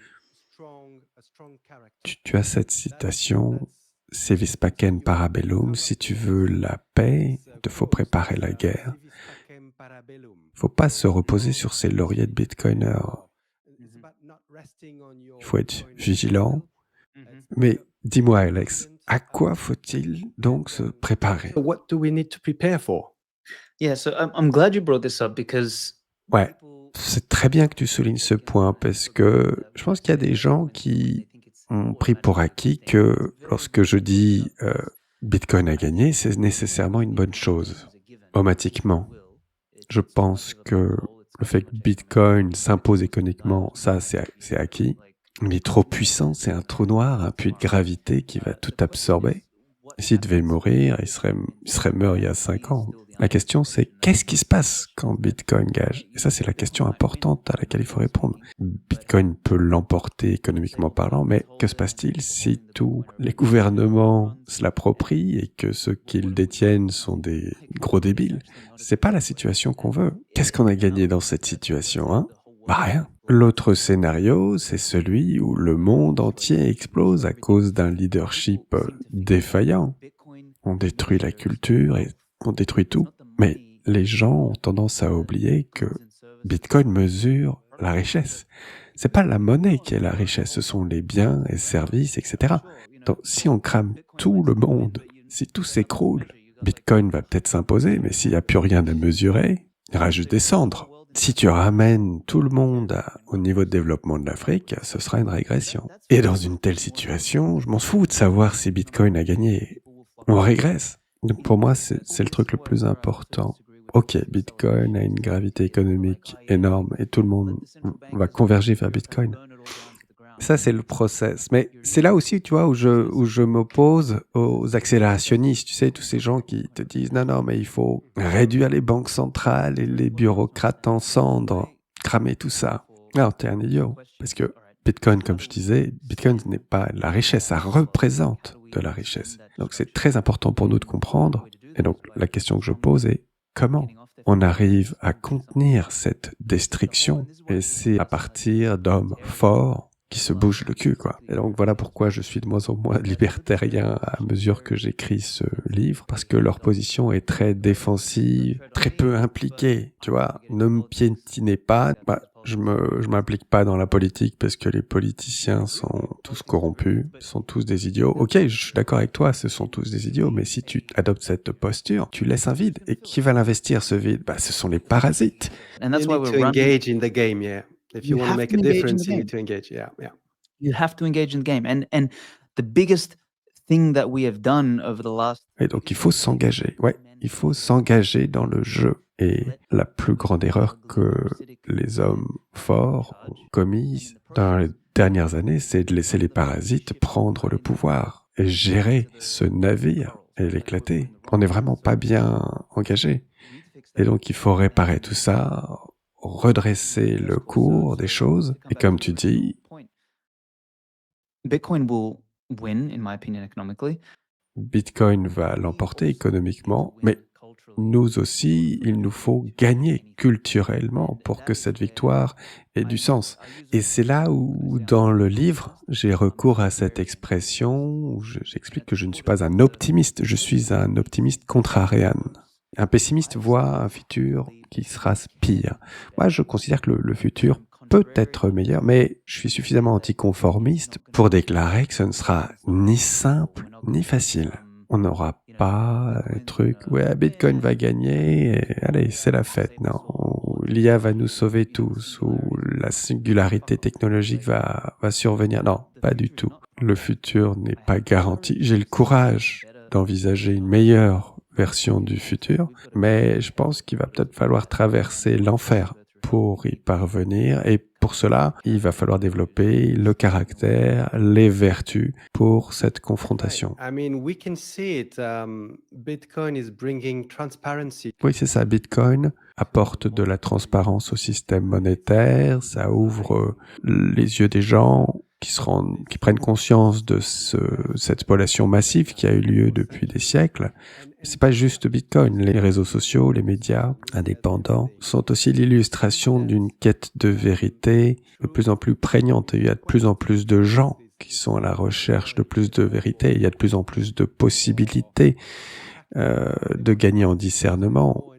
tu as cette citation, « Si vis pacem para bellum », si tu veux la paix, il te faut préparer la guerre. Il ne faut pas se reposer sur ses lauriers de bitcoiner. Il faut être vigilant. Mais dis-moi, Alex, à quoi faut-il donc se préparer? what do we need to prepare for? Yeah, so I'm glad you brought this up because Ouais, c'est très bien que tu soulignes ce point parce que je pense qu'il y a des gens qui ont pris pour acquis que lorsque je dis Bitcoin a gagné, c'est nécessairement une bonne chose, automatiquement. Je pense que le fait que Bitcoin s'impose économiquement, ça c'est acquis. Mais trop puissant, c'est un trou noir, un puits de gravité qui va tout absorber. S'il devait mourir, il serait mort il y a 5 ans. La question, c'est qu'est-ce qui se passe quand Bitcoin gage? Et ça, c'est la question importante à laquelle il faut répondre. Bitcoin peut l'emporter économiquement parlant, mais que se passe-t-il si tous les gouvernements se l'approprient et que ceux qui le détiennent sont des gros débiles? C'est pas la situation qu'on veut. Qu'est-ce qu'on a gagné dans cette situation, hein? Bah rien. L'autre scénario, c'est celui où le monde entier explose à cause d'un leadership défaillant. On détruit la culture et on détruit tout. Mais les gens ont tendance à oublier que Bitcoin mesure la richesse. C'est pas la monnaie qui est la richesse, ce sont les biens et services, etc. Donc si on crame tout le monde, si tout s'écroule, Bitcoin va peut-être s'imposer, mais s'il n'y a plus rien à mesurer, il va juste descendre. Si tu ramènes tout le monde au niveau de développement de l'Afrique, ce sera une régression. Et dans une telle situation, je m'en fous de savoir si Bitcoin a gagné. On régresse. Donc pour moi, c'est le truc le plus important. Ok, Bitcoin a une gravité économique énorme et tout le monde va converger vers Bitcoin. Ça, c'est le process. Mais c'est là aussi, tu vois, où je m'oppose aux accélérationnistes. Tu sais, tous ces gens qui te disent « Non, mais il faut réduire les banques centrales et les bureaucrates en cendres, cramer tout ça. » Alors, t'es un idiot. Parce que Bitcoin, comme je disais, Bitcoin n'est pas la richesse, ça représente de la richesse. Donc, c'est très important pour nous de comprendre. Et donc, la question que je pose est comment on arrive à contenir cette destruction? Et c'est à partir d'hommes forts qui se bougent le cul, quoi. Et donc voilà pourquoi je suis de moins en moins libertarien à mesure que j'écris ce livre, parce que leur position est très défensive, très peu impliquée, tu vois. Ne me piétinez pas. je m'implique pas dans la politique parce que les politiciens sont tous corrompus, sont tous des idiots. Ok, je suis d'accord avec toi, ce sont tous des idiots, mais si tu adoptes cette posture, tu laisses un vide. Et qui va l'investir, ce vide? Bah, ce sont les parasites. And that's You why need we're to running. engage in the game, yeah. If you You want to have make to a engage in the difference, you game. need to engage. Yeah, yeah. You have to engage in the game. And the biggest thing that we have done over the last. Et donc, il faut s'engager. Ouais, il faut s'engager dans le jeu. Et la plus grande erreur que les hommes forts ont commise dans les dernières années, c'est de laisser les parasites prendre le pouvoir et gérer ce navire et l'éclater. On n'est vraiment pas bien engagé. Et donc, il faut réparer tout ça, redresser le cours des choses. Et comme tu dis, Bitcoin will win, in my opinion, economically. Bitcoin va l'emporter économiquement, mais nous aussi, il nous faut gagner culturellement pour que cette victoire ait du sens. Et c'est là où, dans le livre, j'ai recours à cette expression où j'explique que je ne suis pas un optimiste, je suis un optimiste contrarian. Un pessimiste voit un futur qui sera pire. Moi, je considère que le futur peut être meilleur, mais je suis suffisamment anticonformiste pour déclarer que ce ne sera ni simple ni facile. On n'aura pas un truc, ouais, Bitcoin va gagner, et allez, c'est la fête. Non, l'IA va nous sauver tous, ou la singularité technologique va survenir. Non, pas du tout. Le futur n'est pas garanti. J'ai le courage d'envisager une meilleure version du futur, mais je pense qu'il va peut-être falloir traverser l'enfer pour y parvenir, et pour cela, il va falloir développer le caractère, les vertus pour cette confrontation. I mean, we can see it. Bitcoin is bringing transparency. Oui, c'est ça, Bitcoin apporte de la transparence au système monétaire, ça ouvre les yeux des gens qui prennent conscience de cette spoliation massive qui a eu lieu depuis des siècles. C'est pas juste Bitcoin, les réseaux sociaux, les médias indépendants sont aussi l'illustration d'une quête de vérité de plus en plus prégnante. Il y a de plus en plus de gens qui sont à la recherche de plus de vérité. Il y a de plus en plus de possibilités de gagner en discernement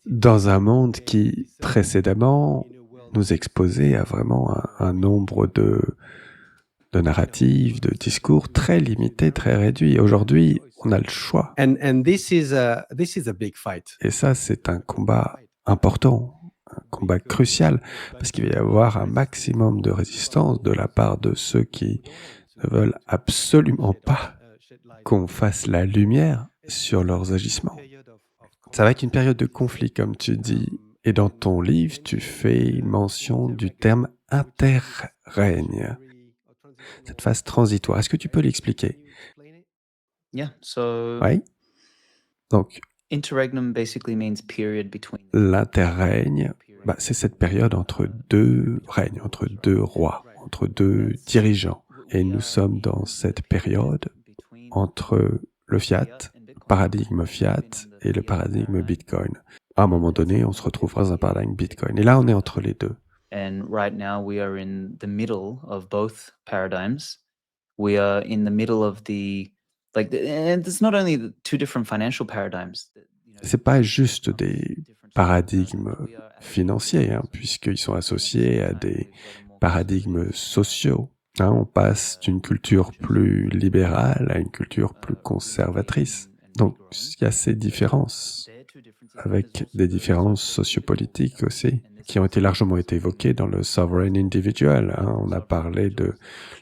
dans un monde qui, précédemment, nous exposait à vraiment un nombre de narratifs, de discours très limités, très réduits. Aujourd'hui, on a le choix. And this is a big fight. Et ça, c'est un combat important, un combat crucial, parce qu'il va y avoir un maximum de résistance de la part de ceux qui ne veulent absolument pas qu'on fasse la lumière sur leurs agissements. Ça va être une période de conflit, comme tu dis, et dans ton livre, tu fais mention du terme interrègne, cette phase transitoire. Est-ce que tu peux l'expliquer? Yeah. So Oui. Donc, interregnum basically means period between. l'interrègne, c'est cette période entre deux règnes, entre deux rois, entre deux dirigeants. Et nous sommes dans cette période entre le fiat, le paradigme fiat et le paradigme Bitcoin. À un moment donné, on se retrouve dans un paradigme Bitcoin. Et là, on est entre les deux. And right now we are in the middle of both paradigms. We are in the middle of and it's not only the two different financial paradigms. C'est pas juste des paradigmes financiers, puisqu'ils sont associés à des paradigmes sociaux. On passe d'une culture plus libérale à une culture plus conservatrice. Donc, il y a ces différences, avec des différences sociopolitiques aussi, qui ont largement été évoquées dans le Sovereign Individual. On a parlé de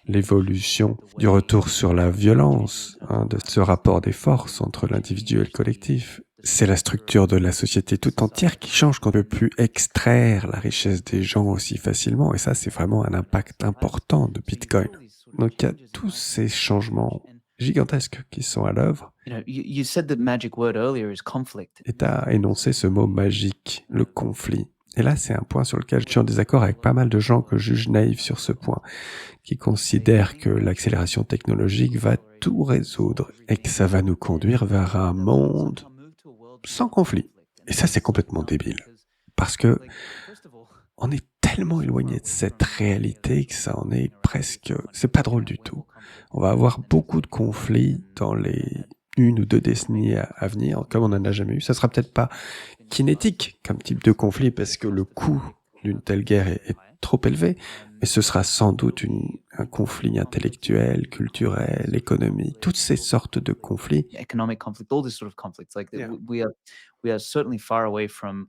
l'évolution, du retour sur la violence, de ce rapport des forces entre l'individu et le collectif. C'est la structure de la société tout entière qui change, qu'on ne peut plus extraire la richesse des gens aussi facilement. Et ça, c'est vraiment un impact important de Bitcoin. Donc, il y a tous ces changements gigantesques qui sont à l'œuvre. You said the magic word earlier is conflict. Et tu as énoncé ce mot magique, le conflit. Et là, c'est un point sur lequel je suis en désaccord avec pas mal de gens que je juge naïfs sur ce point, qui considèrent que l'accélération technologique va tout résoudre et que ça va nous conduire vers un monde sans conflit. Et ça, c'est complètement débile. Parce que on est tellement éloigné de cette réalité que ça en est presque... C'est pas drôle du tout. On va avoir beaucoup de conflits dans les 1 ou 2 décennies à venir, comme on n'en a jamais eu. Ça sera peut-être pas kinétique comme type de conflit, parce que le coût d'une telle guerre est trop élevé, mais ce sera sans doute un conflit intellectuel, culturel, économique, toutes ces sortes de conflits. Economic conflict, all these sort of conflicts. Like Yeah. we are certainly far away from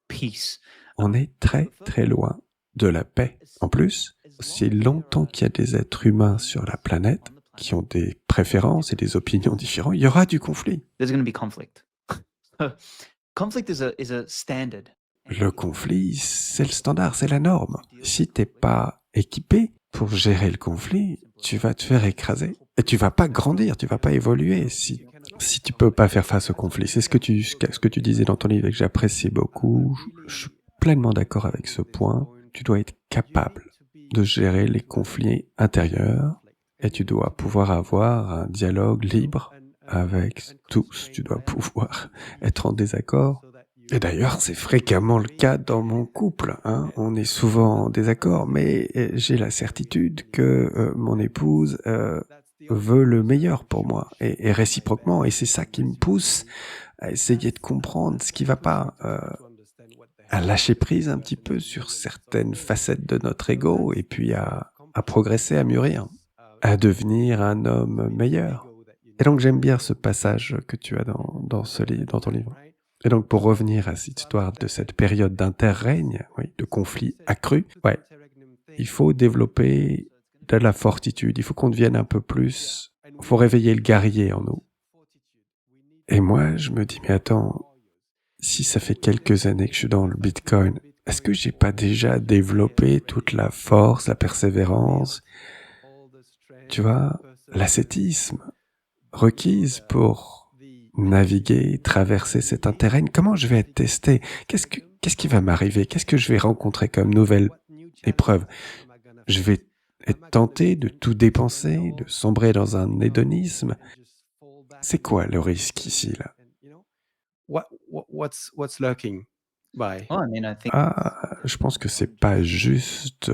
peace. On est très très loin de la paix. En plus, aussi longtemps qu'il y a des êtres humains sur la planète qui ont des préférences et des opinions différentes, il y aura du conflit. There's going to be conflict. Conflict is a standard. Le conflit, c'est le standard, c'est la norme. Si t'es pas équipé pour gérer le conflit, tu vas te faire écraser. Et tu vas pas grandir, tu vas pas évoluer si tu peux pas faire face au conflit. C'est ce que tu disais dans ton livre et que j'apprécie beaucoup. Je suis pleinement d'accord avec ce point. Tu dois être capable de gérer les conflits intérieurs et tu dois pouvoir avoir un dialogue libre avec tous. Tu dois pouvoir être en désaccord. Et d'ailleurs, c'est fréquemment le cas dans mon couple. On est souvent en désaccord, mais j'ai la certitude que mon épouse veut le meilleur pour moi, et réciproquement. Et c'est ça qui me pousse à essayer de comprendre ce qui va pas, à lâcher prise un petit peu sur certaines facettes de notre ego, et puis à progresser, à mûrir, à devenir un homme meilleur. Et donc j'aime bien ce passage que tu as dans ton livre. Et donc, pour revenir à cette histoire de cette période d'interrègne, oui, de conflit accru, ouais, il faut développer de la fortitude, il faut qu'on devienne un peu plus, il faut réveiller le guerrier en nous. Et moi, je me dis, mais attends, si ça fait quelques années que je suis dans le Bitcoin, est-ce que j'ai pas déjà développé toute la force, la persévérance, tu vois, l'ascétisme requise pour naviguer, traverser cet interrègne? Comment je vais être testé? Qu'est-ce qui va m'arriver? Qu'est-ce que je vais rencontrer comme nouvelle épreuve? Je vais être tenté de tout dépenser, de sombrer dans un hédonisme. C'est quoi le risque ici, là? What's lurking by? Well, I mean, I think Je pense que c'est pas juste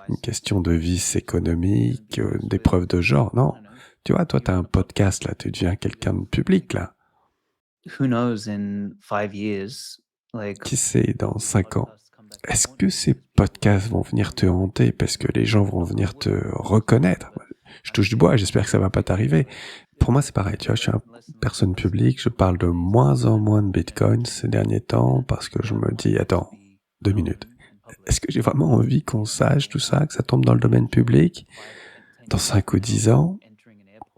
une question de vice économique, d'épreuve de genre, non. Tu vois, toi, t'as un podcast, là, tu deviens quelqu'un de public, là. who knows in 5 years, like Qui sait, dans 5 ans, est-ce que ces podcasts vont venir te hanter parce que les gens vont venir te reconnaître? Je touche du bois, j'espère que ça va pas t'arriver. Pour moi, c'est pareil, tu vois, je suis une personne publique, je parle de moins en moins de Bitcoin ces derniers temps parce que je me dis, attends, 2 minutes. Est-ce que j'ai vraiment envie qu'on sache tout ça, que ça tombe dans le domaine public? Dans 5 ou 10 ans,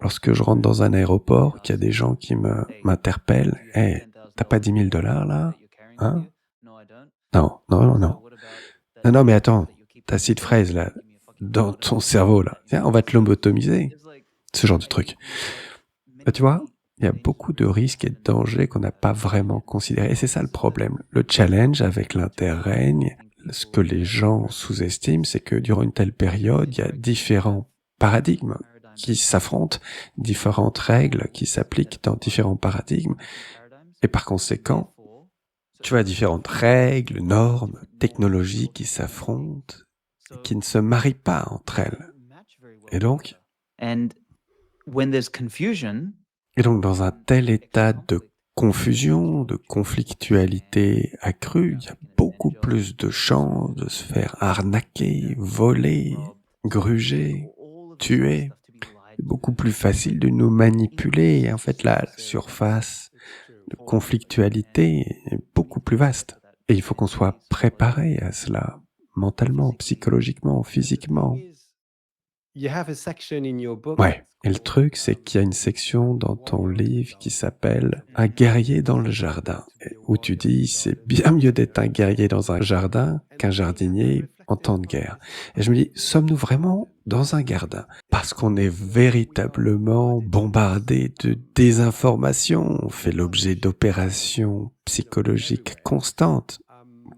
lorsque je rentre dans un aéroport, qu'il y a des gens qui m'interpellent, « Hey, t'as pas 10 000 $ là? Hein? » Non. Non, mais attends, t'as cette fraise là, dans ton cerveau là. Tiens, on va te lobotomiser. Ce genre de truc. Tu vois, il y a beaucoup de risques et de dangers qu'on n'a pas vraiment considérés. Et c'est ça le problème. Le challenge avec l'interrègne, ce que les gens sous-estiment, c'est que durant une telle période, il y a différents paradigmes qui s'affrontent, différentes règles qui s'appliquent dans différents paradigmes. Et par conséquent, tu as différentes règles, normes, technologies qui s'affrontent et qui ne se marient pas entre elles. Et donc, and when there's confusion, dans un tel état de confusion, de conflictualité accrue, il y a beaucoup plus de chances de se faire arnaquer, voler, gruger, tuer. C'est beaucoup plus facile de nous manipuler. Et en fait, la surface de conflictualité est beaucoup plus vaste. Et il faut qu'on soit préparé à cela, mentalement, psychologiquement, physiquement. Ouais. Et le truc, c'est qu'il y a une section dans ton livre qui s'appelle « Un guerrier dans le jardin », où tu dis « C'est bien mieux d'être un guerrier dans un jardin qu'un jardinier en temps de guerre ». Et je me dis, sommes-nous vraiment dans un jardin? Parce qu'on est véritablement bombardé de désinformation, on fait l'objet d'opérations psychologiques constantes.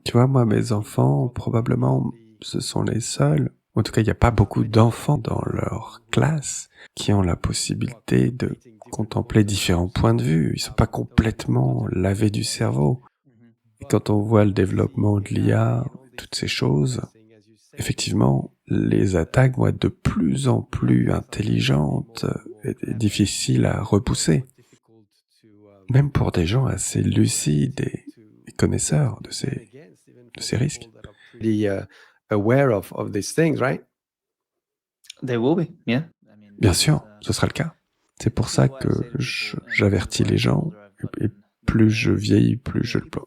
Tu vois, moi, mes enfants, probablement, ce sont les seuls. En tout cas, il n'y a pas beaucoup d'enfants dans leur classe qui ont la possibilité de contempler différents points de vue. Ils sont pas complètement lavés du cerveau. Et quand on voit le développement de l'IA, toutes ces choses, effectivement, les attaques vont être de plus en plus intelligentes et difficiles à repousser. Même pour des gens assez lucides et connaisseurs de ces de ces risques. Pretty aware of these things, right? They will be, yeah. Bien sûr, ce sera le cas. C'est pour ça que j'avertis les gens, et plus je vieillis, plus je le pense.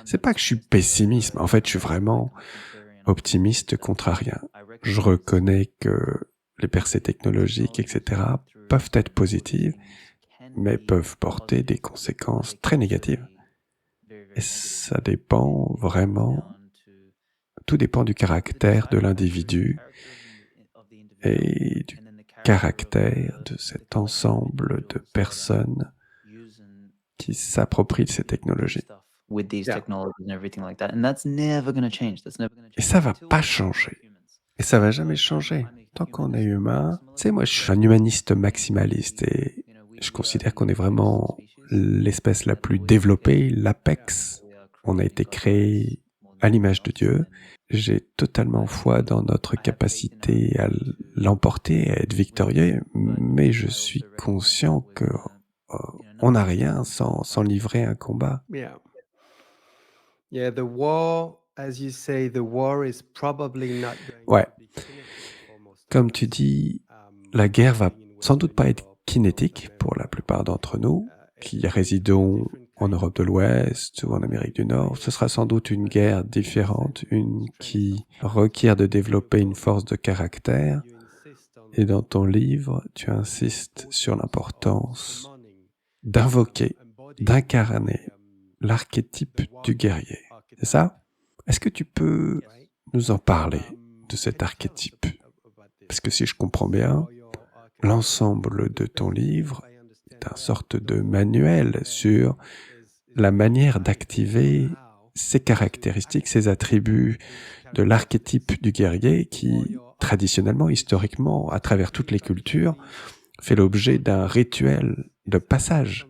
C'est pas que je suis pessimiste, en fait, je suis vraiment optimiste contrarien. Je reconnais que les percées technologiques, etc., peuvent être positives, mais peuvent porter des conséquences très négatives. Et ça dépend vraiment, tout dépend du caractère de l'individu et du caractère de cet ensemble de personnes qui s'approprient de ces technologies. With these Yeah. technologies and everything like that. And that's never going to change. That's never going to Et change. ça va Until pas we changer. become humans. Et ça va jamais changer. Tant qu'on est humain, tu sais, moi je suis un humaniste maximaliste et je considère qu'on est vraiment l'espèce la plus développée, l'apex. On a été créé à l'image de Dieu. J'ai totalement foi dans notre capacité à l'emporter, à être victorieux, mais je suis conscient que on n'a rien sans livrer un combat. Yeah. Yeah, the war, as you say, the war is probably not going Ouais. to be kinetic for most Comme of tu us. dis, la guerre va Living in sans doute Western pas être Europe, kinétique North pour la America, plupart d'entre nous, qui résidons en Europe de l'Ouest ou en Amérique du Nord. Ce sera sans doute une guerre différente, une qui requiert de développer une force de caractère. you insist on Et dans ton livre, tu insistes sur l'importance summoning, d'invoquer, embodying d'incarner the, l'archétype the du warrior guerrier. archetype, C'est ça? Est-ce que tu peux right? nous en parler de cet Can you tell us archétype? about this? Parce que si je comprends bien, Warrior archetype. l'ensemble de ton livre I understand est une that sorte the de whole manuel idea sur is la manière guiding d'activer how ces caractéristiques, ces attributs de l'archétype du guerrier qui, traditionnellement, historiquement, à travers toutes les cultures, fait l'objet d'un rituel de passage,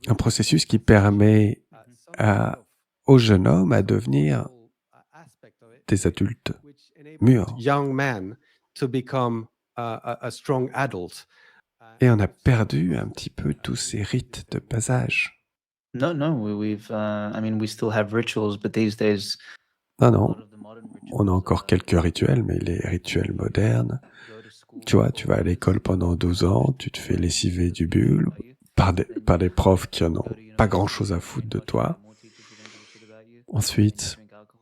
un processus qui permet aux jeunes hommes à devenir des adultes mûrs. young man to become a strong adult. Et on a perdu un petit peu tous ces rites de passage. No, we still have rituals, but these days, Non, a non, lot of the modern on a encore rituals, quelques rituels, mais les rituels modernes, go to school tu vois, tu vas à l'école pendant 12 ans, tu te fais lessiver du bulbe par des profs qui en ont pas grand-chose à foutre de toi. Ensuite,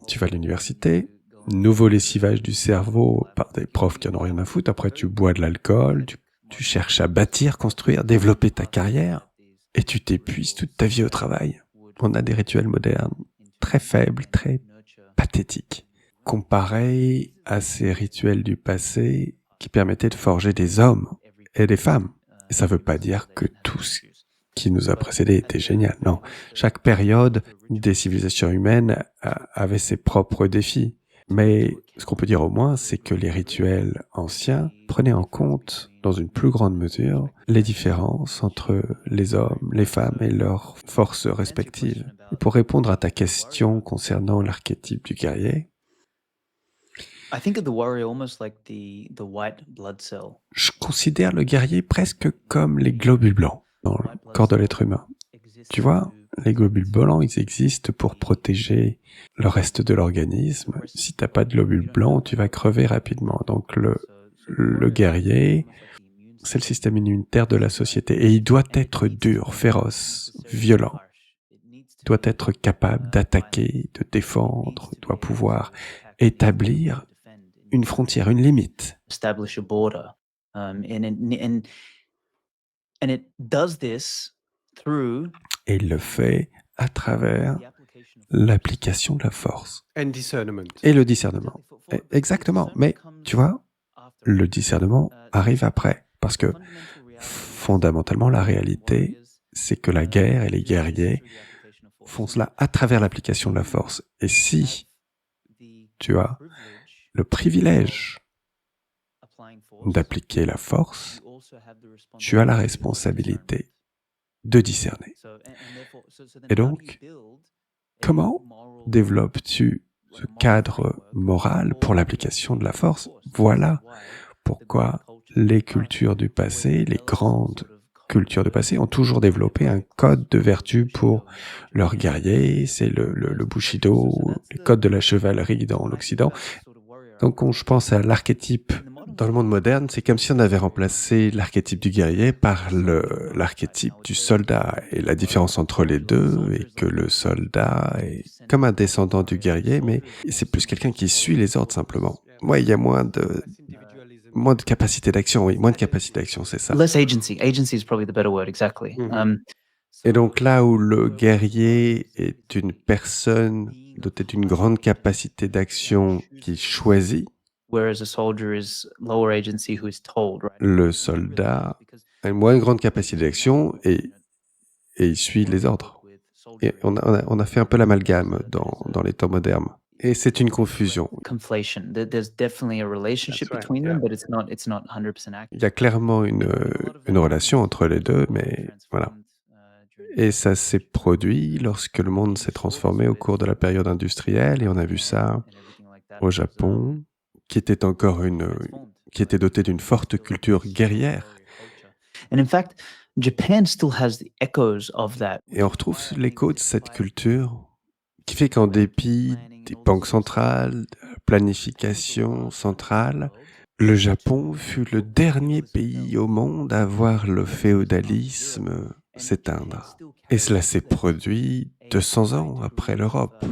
tu vas à l'université, nouveau lessivage du cerveau par des profs qui en ont rien à foutre. Après, tu bois de l'alcool, tu cherches à bâtir, construire, développer ta carrière, et tu t'épuises toute ta vie au travail. On a des rituels modernes très faibles, très pathétiques, comparés à ces rituels du passé qui permettaient de forger des hommes et des femmes. Et ça ne veut pas dire que tout ce qui nous a précédés était génial. Non, chaque période des civilisations humaines avait ses propres défis. Mais ce qu'on peut dire au moins, c'est que les rituels anciens prenaient en compte, dans une plus grande mesure, les différences entre les hommes, les femmes et leurs forces respectives. Et pour répondre à ta question concernant l'archétype du guerrier, I think of the warrior almost like the white blood cell. je considère le guerrier presque comme les globules blancs dans le corps de l'être humain. Tu vois, les globules blancs, ils existent pour protéger le reste de l'organisme. Si t'as pas de globules blancs, tu vas crever rapidement. Donc le guerrier, c'est le système immunitaire de la société. Et il doit être dur, féroce, violent. Il doit être capable d'attaquer, de défendre, il doit pouvoir établir une frontière, une limite. Establish a border. And it does this through Et il le fait à travers the application of l'application de la force And discernment. et le discernement. Exactement, mais tu vois, le discernement arrive après, parce que fondamentalement, la réalité, c'est que la guerre et les guerriers font cela à travers l'application de la force. Et si tu as le privilège d'appliquer la force, tu as la responsabilité de discerner. Et donc, comment développes-tu ce cadre moral pour l'application de la force? Voilà pourquoi les cultures du passé, les grandes cultures du passé ont toujours développé un code de vertu pour leurs guerriers. C'est le Bushido, le code de la chevalerie dans l'Occident. Donc, quand je pense à l'archétype dans le monde moderne, c'est comme si on avait remplacé l'archétype du guerrier par l'archétype du soldat. Et la différence entre les deux est que le soldat est comme un descendant du guerrier, mais c'est plus quelqu'un qui suit les ordres simplement. Moi, il y a moins de capacité d'action, oui, moins de capacité d'action, c'est ça. Less agency. Agency is probably the better word, exactly. Mhm. Et donc là où le guerrier est une personne dotée d'une grande capacité d'action qui choisit, Whereas a soldier is lower agency who is told, right? le soldat a une moins grande capacité d'action et il suit les ordres. Et on a fait un peu l'amalgame dans les temps modernes. Et c'est une confusion. Conflation. There's definitely a relationship That's right, between them, yeah. but it's not 100% accurate. Il y a clairement une relation entre les deux, mais voilà. Et ça s'est produit lorsque le monde s'est transformé au cours de la période industrielle, et on a vu ça au Japon, qui était qui était doté d'une forte culture guerrière. And in fact, Japan still has the echoes of that. Et on retrouve l'écho de cette culture qui fait qu'en dépit des banques centrales, de la planification centrale, le Japon fut le dernier pays au monde à voir le féodalisme s'éteindre. Et cela s'est produit 200 ans après l'Europe.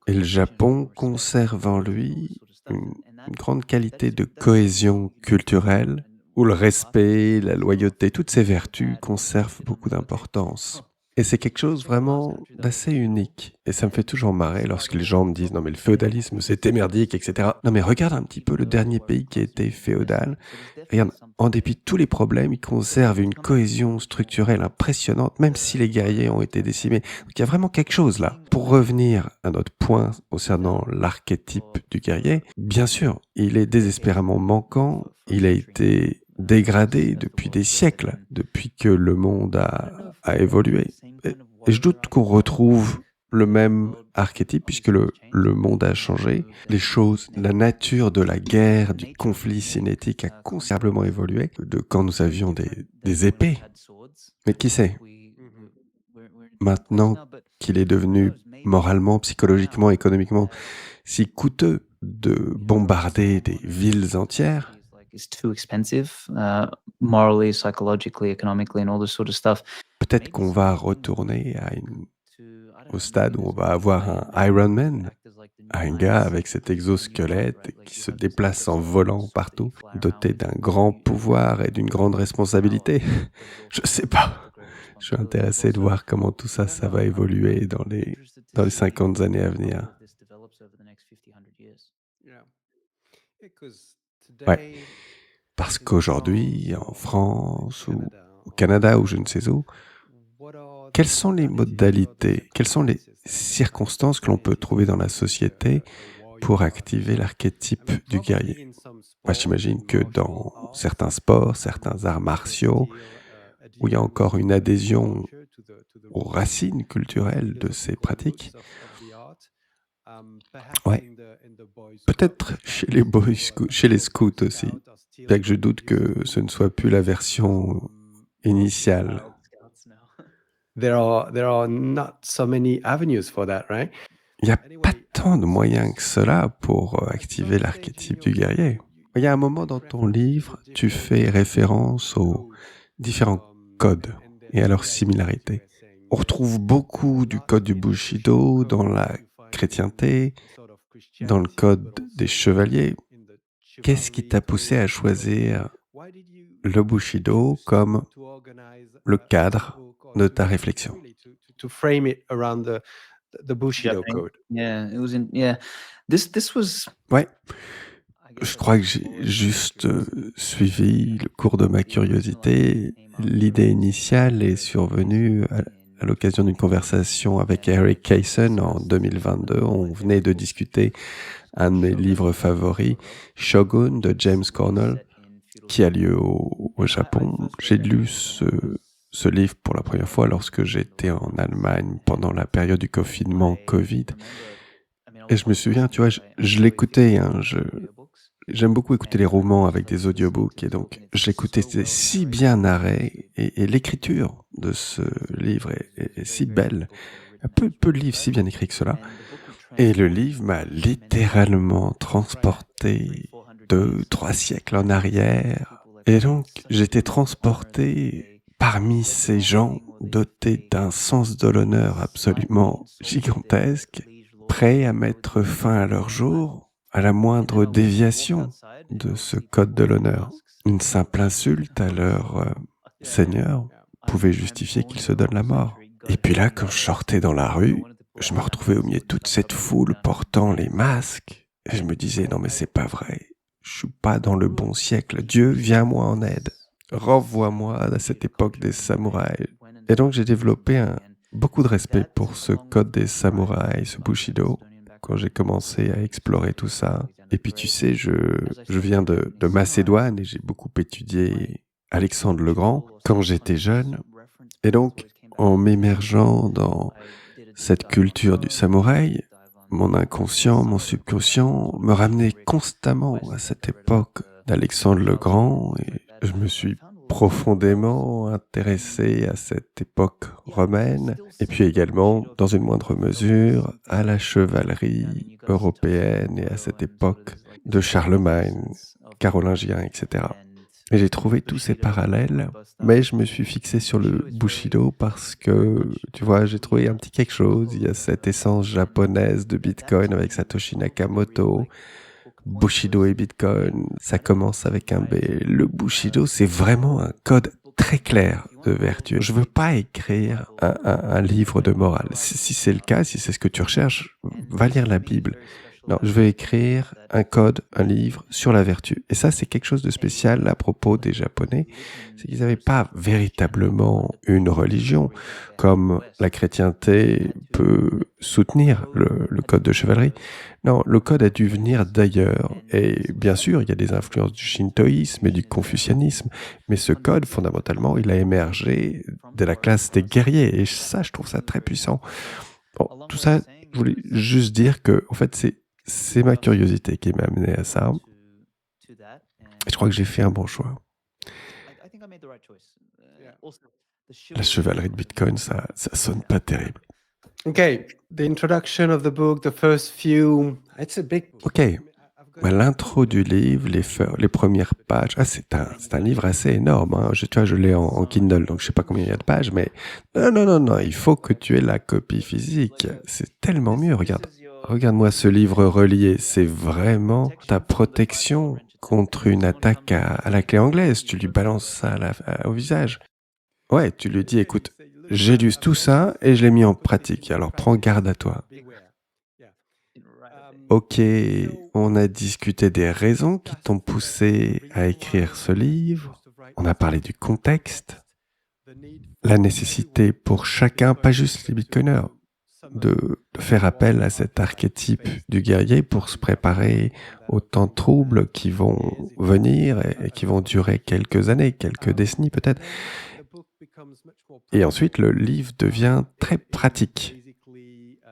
Et le Japon conserve en lui une grande qualité de cohésion culturelle où le respect, la loyauté, toutes ces vertus conservent beaucoup d'importance. Et c'est quelque chose vraiment d'assez unique. Et ça me fait toujours marrer lorsque les gens me disent « Non mais le féodalisme c'était merdique, etc. » Non mais regarde un petit peu le dernier pays qui a été féodal. Regarde, en dépit de tous les problèmes, il conserve une cohésion structurelle impressionnante, même si les guerriers ont été décimés. Donc il y a vraiment quelque chose là. Pour revenir à notre point concernant l'archétype du guerrier, bien sûr, il est désespérément manquant, il a été dégradé depuis des siècles, depuis que le monde a évolué. Et je doute qu'on retrouve le même archétype puisque le monde a changé. Les choses, la nature de la guerre, du conflit cinétique a considérablement évolué de quand nous avions des épées. Mais qui sait, maintenant qu'il est devenu moralement, psychologiquement, économiquement si coûteux de bombarder des villes entières, It's too expensive, morally, psychologically, economically, and all this sort of stuff. peut-être qu'on va retourner au stade où on va avoir un Iron Man, un gars avec cet exosquelette qui se déplace en volant partout, doté d'un grand pouvoir et d'une grande responsabilité. Je sais pas. Je suis intéressé de voir comment tout ça, ça va évoluer dans les 50 années à venir. Ouais. Parce qu'aujourd'hui, en France ou au Canada ou je ne sais où, quelles sont les modalités, quelles sont les circonstances que l'on peut trouver dans la société pour activer l'archétype du guerrier? Moi, j'imagine que dans certains sports, certains arts martiaux, où il y a encore une adhésion aux racines culturelles de ces pratiques, ouais, peut-être chez les boys scouts, chez les scouts aussi, bien que je doute que ce ne soit plus la version initiale. There are not so many avenues for that, right? Il n'y a pas tant de moyens que cela pour activer l'archétype du guerrier. Il y a un moment dans ton livre, tu fais référence aux différents codes et à leurs similarités. On retrouve beaucoup du code du Bushido dans la chrétienté, dans le code des chevaliers. Qu'est-ce qui t'a poussé à choisir le Bushido comme le cadre de ta réflexion? To frame it around the Bushido Japan. code. Yeah, it was yeah. This was. Ouais, je crois que j'ai juste suivi le cours de ma curiosité. L'idée initiale est survenue à l'occasion d'une conversation avec Eric Kaysen en 2022. On venait de discuter un de mes livres favoris, Shogun de James Cornell, qui a lieu au Japon. J'ai lu ce livre pour la première fois lorsque j'étais en Allemagne pendant la période du confinement Covid. Et je me souviens, tu vois, je l'écoutais, hein, j'aime beaucoup écouter les romans avec des audiobooks et donc j'écoutais, c'était si bien narré et l'écriture de ce livre est si belle. Peu de livres si bien écrits que cela. Et le livre m'a littéralement transporté 2, 3 siècles en arrière. Et donc, j'étais transporté parmi ces gens dotés d'un sens de l'honneur absolument gigantesque, prêts à mettre fin à leur jour à la moindre déviation de ce code de l'honneur. Une simple insulte à leur seigneur pouvait justifier qu'ils se donnent la mort. Et puis là, quand je sortais dans la rue, je me retrouvais au milieu de toute cette foule portant les masques. Et je me disais, non mais c'est pas vrai. Je suis pas dans le bon siècle. Dieu, viens-moi en aide. Renvoie-moi à cette époque des samouraïs. Et donc j'ai développé beaucoup de respect pour ce code des samouraïs, ce Bushido, quand j'ai commencé à explorer tout ça. Et puis tu sais, je viens de Macédoine et j'ai beaucoup étudié Alexandre le Grand quand j'étais jeune. Et donc, en m'immergeant dans cette culture du samouraï, mon inconscient, mon subconscient me ramenait constamment à cette époque d'Alexandre le Grand et je me suis profondément intéressé à cette époque romaine et puis également, dans une moindre mesure, à la chevalerie européenne et à cette époque de Charlemagne, carolingien, etc. Et j'ai trouvé tous ces parallèles, mais je me suis fixé sur le Bushido parce que, tu vois, j'ai trouvé un petit quelque chose. Il y a cette essence japonaise de Bitcoin avec Satoshi Nakamoto. Bushido et Bitcoin, ça commence avec un B. Le Bushido, c'est vraiment un code très clair de vertu. Je veux pas écrire un livre de morale. Si c'est le cas, si c'est ce que tu recherches, va lire la Bible. Non, je veux écrire un code, un livre sur la vertu. Et ça, c'est quelque chose de spécial à propos des Japonais. C'est qu'ils n'avaient pas véritablement une religion, comme la chrétienté peut soutenir le code de chevalerie. Non, le code a dû venir d'ailleurs. Et bien sûr, il y a des influences du shintoïsme et du confucianisme. Mais ce code, fondamentalement, il a émergé de la classe des guerriers. Et ça, je trouve ça très puissant. Bon, tout ça, je voulais juste dire que, en fait, c'est ma curiosité qui m'a amené à ça. Et je crois que j'ai fait un bon choix. La chevalerie de Bitcoin, ça sonne pas terrible. Okay, the introduction of the book, the first few, it's a big. Ok, bah, l'intro du livre, les premières pages, c'est un livre assez énorme. Hein. Tu vois, je l'ai en Kindle, donc je sais pas combien il y a de pages, mais non, il faut que tu aies la copie physique. C'est tellement mieux, Regarde-moi ce livre relié, c'est vraiment ta protection contre une attaque à la clé anglaise. Tu lui balances ça au visage. Ouais, tu lui dis, écoute, j'ai lu tout ça et je l'ai mis en pratique, alors prends garde à toi. Ok, on a discuté des raisons qui t'ont poussé à écrire ce livre, on a parlé du contexte, la nécessité pour chacun, pas juste les bitcoiners, de faire appel à cet archétype du guerrier pour se préparer aux temps troubles qui vont venir et qui vont durer quelques années, quelques décennies peut-être. Et ensuite, le livre devient très pratique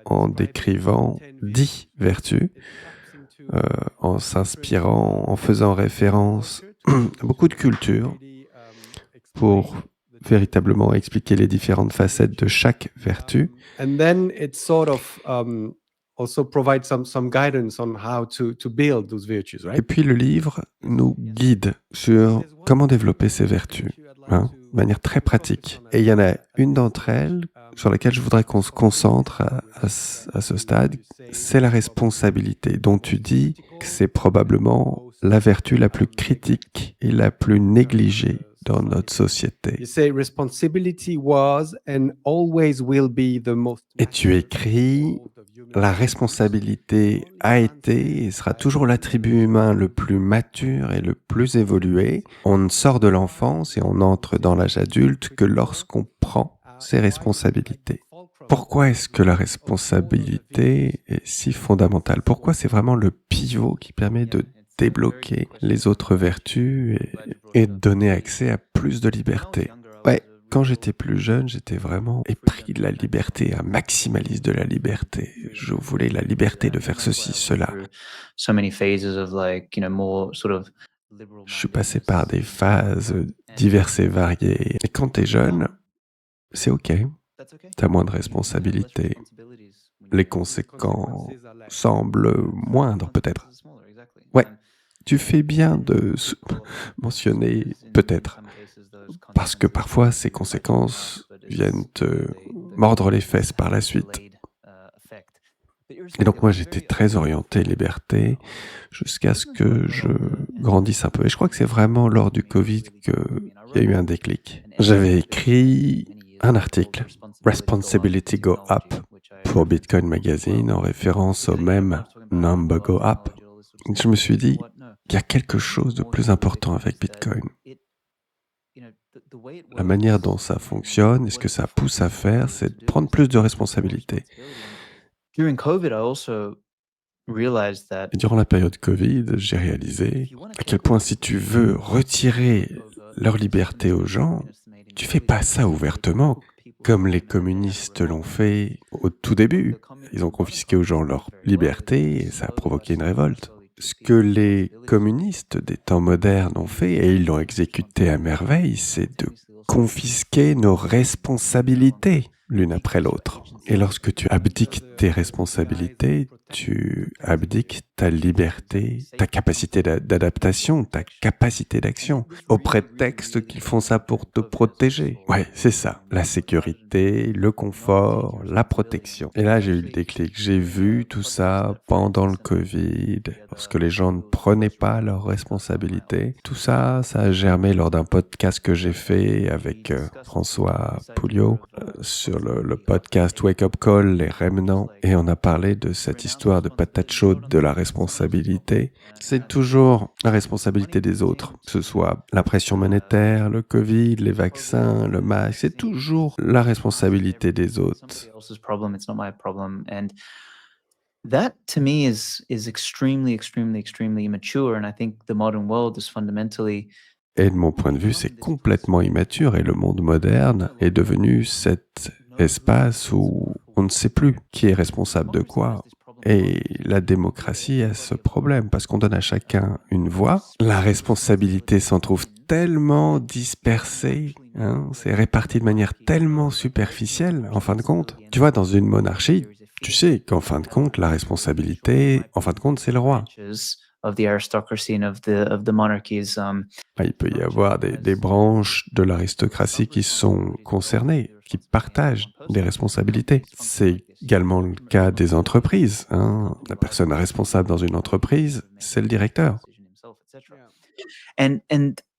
en décrivant 10 vertus, en s'inspirant, en faisant référence à beaucoup de cultures pour véritablement expliquer les différentes facettes de chaque vertu. And then it sort of also provides some guidance on how to build those virtues, Et right? puis le livre nous guide sur comment développer ces vertus, de manière très pratique. Et il y en a une d'entre elles sur laquelle je voudrais qu'on se concentre à ce stade, c'est la responsabilité, dont tu dis que c'est probablement la vertu la plus critique et la plus négligée dans notre société. You say responsibility was and always will be the most. Et tu écris, la responsabilité a été et sera toujours l'attribut humain le plus mature et le plus évolué. On ne sort de l'enfance et on entre dans l'âge adulte que lorsqu'on prend ses responsabilités. Pourquoi est-ce que la responsabilité est si fondamentale? Pourquoi c'est vraiment le pivot qui permet de débloquer les autres vertus et de donner accès à plus de liberté? Ouais, Quand j'étais plus jeune, j'étais vraiment épris de la liberté, un maximaliste de la liberté. Je voulais la liberté de faire ceci, cela. So many phases of like, more sort of liberal Je suis passé mindedness. par des phases diverses et variées. Et quand t'es jeune, c'est OK. That's okay. T'as moins de Less responsabilités. responsibilities when Les you're conséquences Consequences are less. semblent moindres, peut-être. consequences are smaller, exactly. Ouais. And Tu fais bien de mentionner peut-être, parce que parfois ces conséquences viennent te mordre les fesses par la suite. Et donc moi j'étais très orienté liberté jusqu'à ce que je grandisse un peu. Et je crois que c'est vraiment lors du Covid qu'il y a eu un déclic. J'avais écrit un article, Responsibility Go Up, pour Bitcoin Magazine en référence au même Number Go Up. Je me suis dit, il y a quelque chose de plus important avec Bitcoin. La manière dont ça fonctionne et ce que ça pousse à faire, c'est de prendre plus de responsabilités. During COVID, I also realized that Et durant la période Covid, j'ai réalisé à quel point si tu veux retirer leur liberté aux gens, tu fais pas ça ouvertement, comme les communistes l'ont fait au tout début. Ils ont confisqué aux gens leur liberté et ça a provoqué une révolte. Ce que les communistes des temps modernes ont fait, et ils l'ont exécuté à merveille, c'est de confisquer nos responsabilités l'une après l'autre. Et lorsque tu abdiques tes responsabilités, tu abdiques ta liberté, ta capacité d'adaptation, ta capacité d'action, au prétexte qu'ils font ça pour te protéger. Ouais, c'est ça. La sécurité, le confort, la protection. Et là, j'ai eu le déclic. J'ai vu tout ça pendant le Covid, lorsque les gens ne prenaient pas leurs responsabilités. Tout ça, ça a germé lors d'un podcast que j'ai fait avec François Pouliot sur le podcast Wake Up Call, les Remnants, et on a parlé de cette histoire de patate chaude de la responsabilité. C'est toujours la responsabilité des autres, que ce soit la pression monétaire, le Covid, les vaccins, le masque, c'est toujours la responsabilité des autres. somebody else's problem, it's not my problem. And that to me is extremely immature. And I think the modern world is fundamentally Et de mon point de vue, c'est complètement immature et le monde moderne est devenu cet espace où on ne sait plus qui est responsable de quoi. Et la démocratie a ce problème parce qu'on donne à chacun une voix. La responsabilité s'en trouve tellement dispersée, hein, c'est réparti de manière tellement superficielle, en fin de compte. Tu vois, dans une monarchie, tu sais qu'en fin de compte, la responsabilité, en fin de compte, c'est le roi. of the aristocracy and of the monarchies. Il peut y avoir des branches de l'aristocratie qui sont concernées, qui partagent des responsabilités. C'est également le cas des entreprises, hein. La personne responsable dans une entreprise, c'est le directeur. And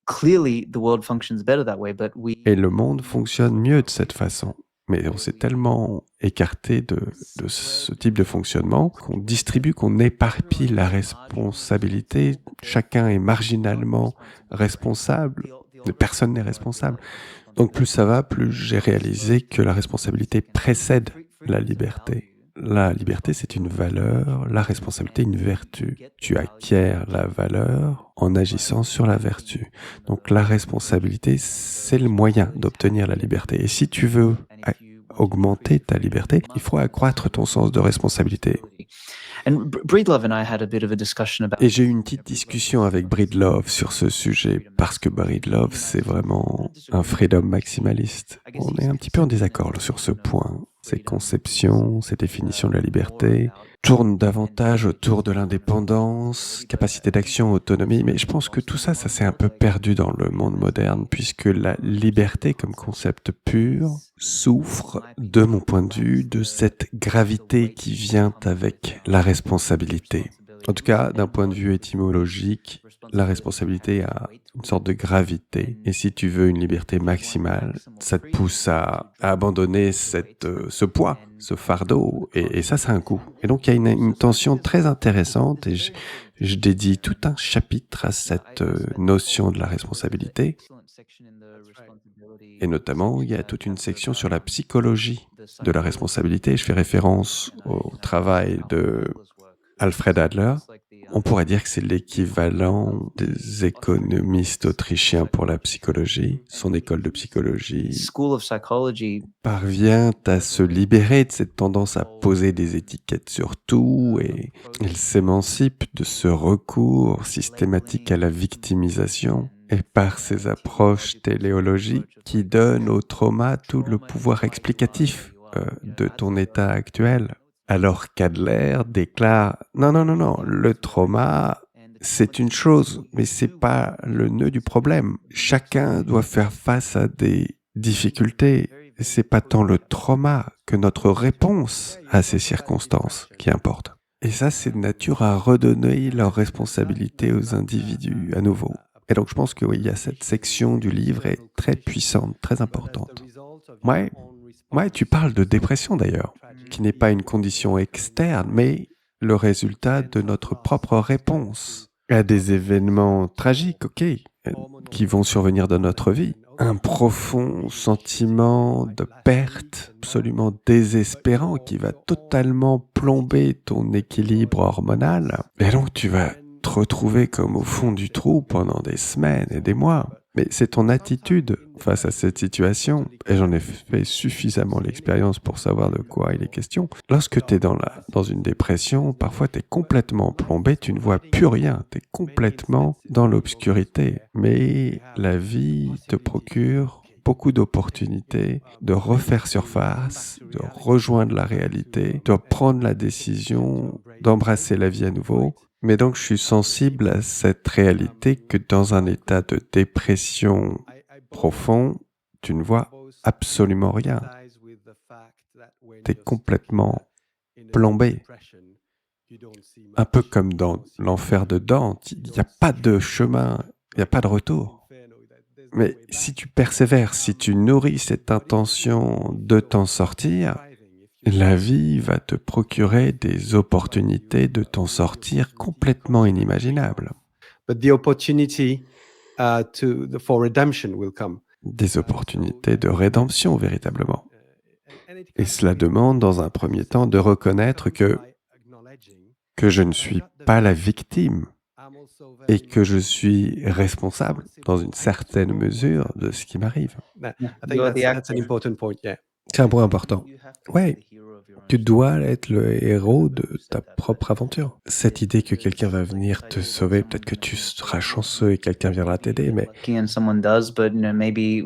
clearly the world functions better that way, but Et le monde fonctionne mieux de cette façon. Mais on s'est tellement écarté de ce type de fonctionnement qu'on distribue, qu'on éparpille la responsabilité. Chacun est marginalement responsable. Personne n'est responsable. Donc plus ça va, plus j'ai réalisé que la responsabilité précède la liberté. La liberté, c'est une valeur, la responsabilité, une vertu. Tu acquiers la valeur en agissant sur la vertu. Donc la responsabilité, c'est le moyen d'obtenir la liberté. Et si tu veux augmenter ta liberté, il faut accroître ton sens de responsabilité. And Breedlove and I had a bit of a discussion about. Et j'ai eu une petite discussion avec Breedlove sur ce sujet, parce que Breedlove, c'est vraiment un freedom maximaliste. On est un petit peu en désaccord là, sur ce point. Ses conceptions, ses définitions de la liberté tournent davantage autour de l'indépendance, capacité d'action, autonomie, mais je pense que tout ça, ça s'est un peu perdu dans le monde moderne, puisque la liberté comme concept pur souffre, de mon point de vue, de cette gravité qui vient avec la responsabilité. En tout cas, d'un point de vue étymologique, la responsabilité a une sorte de gravité. Et si tu veux une liberté maximale, ça te pousse à abandonner ce poids, ce fardeau. Et ça a un coût. Et donc, il y a une tension très intéressante. Et je dédie tout un chapitre à cette notion de la responsabilité. Et notamment, il y a toute une section sur la psychologie de la responsabilité. Je fais référence au travail de Alfred Adler, It's like the, on pourrait dire que c'est l'équivalent des économistes autrichiens pour la psychologie. Son école de psychologie school of psychology parvient à se libérer de cette tendance à poser des étiquettes sur tout et il s'émancipe de ce recours systématique à la victimisation et par ses approches téléologiques qui donnent au trauma tout le pouvoir explicatif de ton état actuel. Alors qu'Adler déclare « Non, non, non, non, le trauma, c'est une chose, mais c'est pas le nœud du problème. Chacun doit faire face à des difficultés. C'est pas tant le trauma que notre réponse à ces circonstances qui importe. » Et ça, c'est de nature à redonner leur responsabilité aux individus à nouveau. Et donc, je pense que oui, il y a cette section du livre est très puissante, très importante. Ouais, tu parles de dépression d'ailleurs, qui n'est pas une condition externe, mais le résultat de notre propre réponse à des événements tragiques, qui vont survenir dans notre vie. Un profond sentiment de perte absolument désespérant qui va totalement plomber ton équilibre hormonal. Et donc tu vas te retrouver comme au fond du trou pendant des semaines et des mois. Mais c'est ton attitude face à cette situation, et j'en ai fait suffisamment l'expérience pour savoir de quoi il est question. Lorsque tu es dans une dépression, parfois tu es complètement plombé, tu ne vois plus rien, tu es complètement dans l'obscurité. Mais la vie te procure beaucoup d'opportunités de refaire surface, de rejoindre la réalité, de prendre la décision d'embrasser la vie à nouveau. Mais donc, je suis sensible à cette réalité que dans un état de dépression profond, tu ne vois absolument rien. Tu es complètement plombé. Un peu comme dans l'enfer de Dante, il n'y a pas de chemin, il n'y a pas de retour. Mais si tu persévères, si tu nourris cette intention de t'en sortir, la vie va te procurer des opportunités de t'en sortir complètement inimaginables. But the opportunity for redemption will come. Des opportunités de rédemption, véritablement. Et cela demande, dans un premier temps, de reconnaître que je ne suis pas la victime et que je suis responsable, dans une certaine mesure, de ce qui m'arrive. I think that's an important point, yeah. C'est un point important. Ouais, tu dois être le héros de ta propre aventure. Cette idée que quelqu'un va venir te sauver, peut-être que tu seras chanceux et quelqu'un viendra t'aider, mais and someone does, but maybe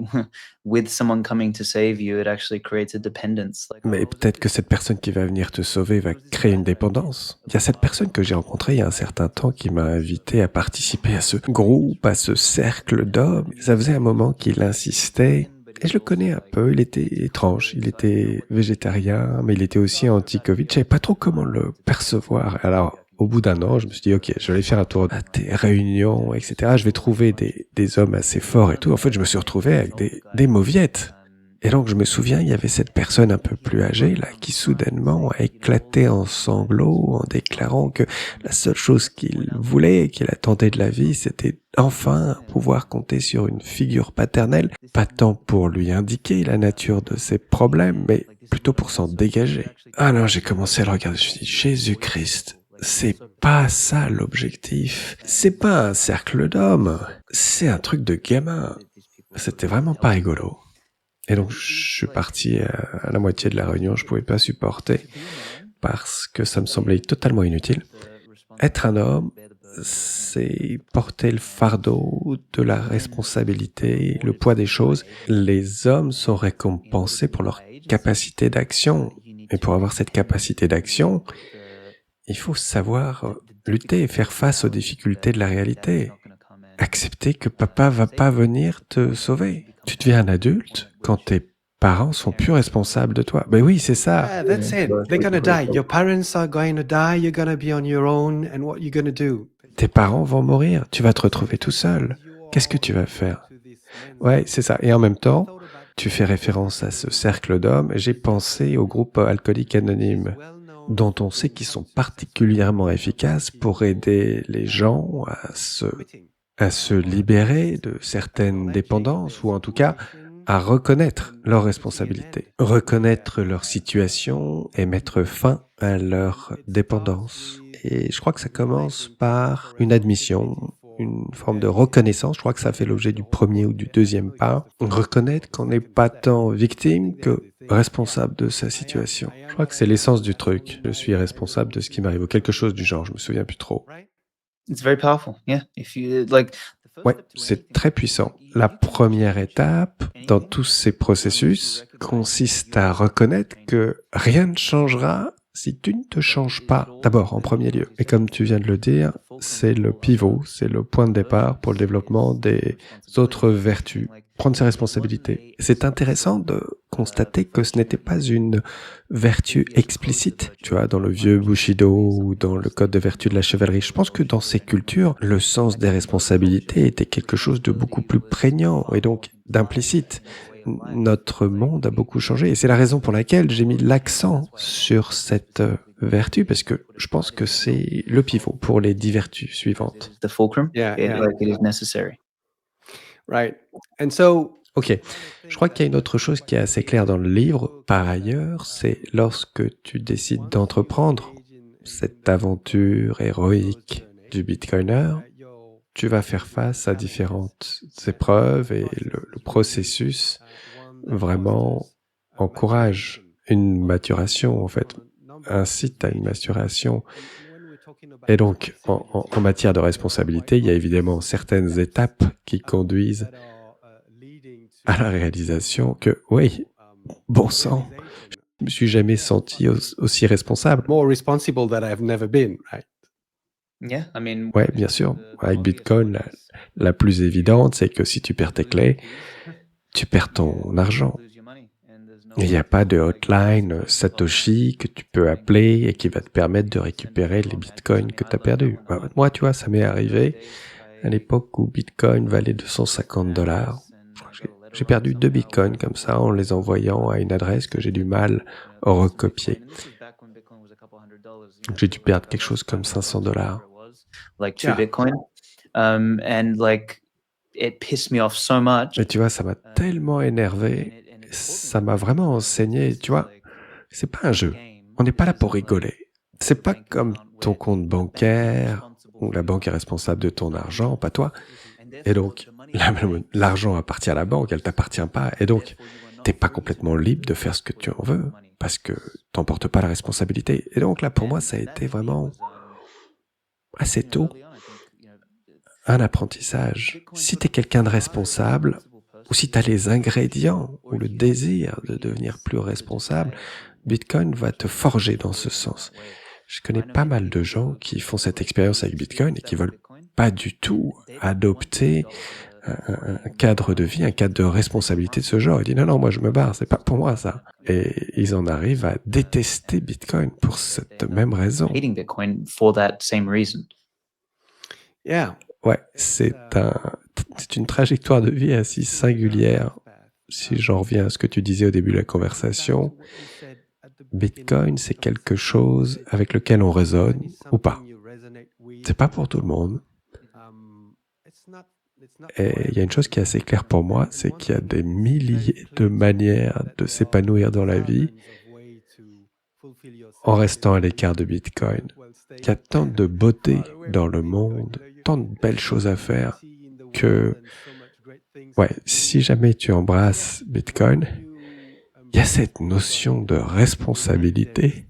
with someone coming to save you, it actually creates a dependence. peut-être que cette personne qui va venir te sauver va créer une dépendance. Il y a cette personne que j'ai rencontrée il y a un certain temps qui m'a invité à participer à ce groupe, à ce cercle d'hommes. Ça faisait un moment qu'il insistait. Et je le connais un peu, il était étrange, il était végétarien, mais il était aussi anti-Covid. Je savais pas trop comment le percevoir. Alors, au bout d'un an, je me suis dit, ok, je vais aller faire un tour à tes réunions, etc. Je vais trouver des hommes assez forts et tout. En fait, je me suis retrouvé avec des mauviettes. Et donc, je me souviens, il y avait cette personne un peu plus âgée, là, qui soudainement a éclaté en sanglots en déclarant que la seule chose qu'il voulait, qu'il attendait de la vie, c'était enfin pouvoir compter sur une figure paternelle, pas tant pour lui indiquer la nature de ses problèmes, mais plutôt pour s'en dégager. Alors, j'ai commencé à le regarder, je me suis dit, Jésus-Christ, c'est pas ça l'objectif. C'est pas un cercle d'hommes. C'est un truc de gamin. C'était vraiment pas rigolo. Et donc, je suis parti à la moitié de la réunion, je pouvais pas supporter parce que ça me semblait totalement inutile. Être un homme, c'est porter le fardeau de la responsabilité, le poids des choses. Les hommes sont récompensés pour leur capacité d'action. Et pour avoir cette capacité d'action, il faut savoir lutter et faire face aux difficultés de la réalité. Accepter que papa va pas venir te sauver. Tu deviens un adulte quand tes parents sont plus responsables de toi. Ben oui, c'est ça. Yeah, that's it. They're gonna die. Your parents are going to die. You're gonna be on your own. And what you're gonna do? Tes parents vont mourir. Tu vas te retrouver tout seul. Qu'est-ce que tu vas faire? Ouais, c'est ça. Et en même temps, tu fais référence à ce cercle d'hommes. J'ai pensé au groupe Alcooliques Anonymes, dont on sait qu'ils sont particulièrement efficaces pour aider les gens à se libérer de certaines dépendances, ou en tout cas à reconnaître leurs responsabilités, reconnaître leur situation et mettre fin à leur dépendance. Et je crois que ça commence par une admission, une forme de reconnaissance. Je crois que ça fait l'objet du premier ou du deuxième pas. Reconnaître qu'on n'est pas tant victime que responsable de sa situation. Je crois que c'est l'essence du truc. Je suis responsable de ce qui m'arrive ou quelque chose du genre. Je me souviens plus trop. It's very powerful. Yeah. If you like Ouais, c'est très puissant. La première étape dans tous ces processus consiste à reconnaître que rien ne changera si tu ne te changes pas, d'abord en premier lieu. Et comme tu viens de le dire, c'est le pivot, c'est le point de départ pour le développement des autres vertus. Prendre ses responsabilités. C'est intéressant de constater que ce n'était pas une vertu explicite, tu vois, dans le vieux Bushido ou dans le code de vertu de la chevalerie. Je pense que dans ces cultures, le sens des responsabilités était quelque chose de beaucoup plus prégnant et donc d'implicite. Notre monde a beaucoup changé et c'est la raison pour laquelle j'ai mis l'accent sur cette vertu parce que je pense que c'est le pivot pour les 10 vertus suivantes. the fulcrum, Yeah, yeah. like it is necessary. Right. And so, Ok, je crois qu'il y a une autre chose qui est assez claire dans le livre, par ailleurs, c'est lorsque tu décides d'entreprendre cette aventure héroïque du Bitcoiner, tu vas faire face à différentes épreuves et le processus vraiment encourage une maturation, en fait, incite à une maturation. Et donc, en matière de responsabilité, il y a évidemment certaines étapes qui conduisent à la réalisation que, oui, bon sang, je me suis jamais senti aussi responsable. more responsible than I've never been, right? Yeah, I mean. Ouais, bien sûr. Avec Bitcoin, la plus évidente, c'est que si tu perds tes clés, tu perds ton argent. Il n'y a pas de hotline Satoshi que tu peux appeler et qui va te permettre de récupérer les bitcoins que tu as perdus. Moi, tu vois, ça m'est arrivé à l'époque où Bitcoin valait $250. J'ai perdu 2 bitcoins comme ça en les envoyant à une adresse que j'ai du mal à recopier. Donc j'ai dû perdre quelque chose comme $500. Like 2 Yeah. Bitcoin. And like it pissed me off so much. Et tu vois, ça m'a tellement énervé. Ça m'a vraiment enseigné, tu vois, c'est pas un jeu. On n'est pas là pour rigoler. C'est pas comme ton compte bancaire où la banque est responsable de ton argent, pas toi. Et donc, l'argent appartient à la banque, elle t'appartient pas. Et donc, t'es pas complètement libre de faire ce que tu en veux parce que t'en portes pas la responsabilité. Et donc là, pour moi, ça a été vraiment assez tôt un apprentissage. Si t'es quelqu'un de responsable, ou si t'as les ingrédients ou le désir de devenir plus responsable, Bitcoin va te forger dans ce sens. Je connais pas mal de gens qui font cette expérience avec Bitcoin et qui veulent pas du tout adopter un cadre de vie, un cadre de responsabilité de ce genre. Ils disent non, moi je me barre, c'est pas pour moi ça. Et ils en arrivent à détester Bitcoin pour cette même raison. Hating Bitcoin for that same reason. Yeah. Ouais, c'est une trajectoire de vie assez singulière. Si j'en reviens à ce que tu disais au début de la conversation, Bitcoin, c'est quelque chose avec lequel on résonne ou pas. C'est pas pour tout le monde. Et il y a une chose qui est assez claire pour moi, c'est qu'il y a des milliers de manières de s'épanouir dans la vie en restant à l'écart de Bitcoin. Il y a tant de beauté dans le monde, tant de belles choses à faire que, ouais, si jamais tu embrasses Bitcoin, il y a cette notion de responsabilité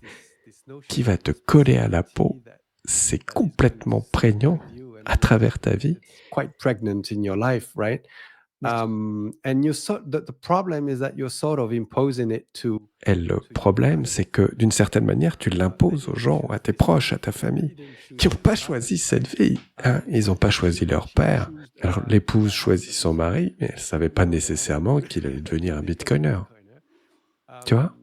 qui va te coller à la peau. C'est complètement prégnant à travers ta vie. Quite pregnant in your life, right? And the problem is that you're sort of imposing it to. Et le problème, c'est que d'une certaine manière, tu l'imposes aux gens, à tes proches, à ta famille, qui n'ont pas choisi cette vie. Hein? Ils n'ont pas choisi leur père. Alors l'épouse choisit son mari, mais elle ne savait pas nécessairement qu'il allait devenir un bitcoiner. Tu vois?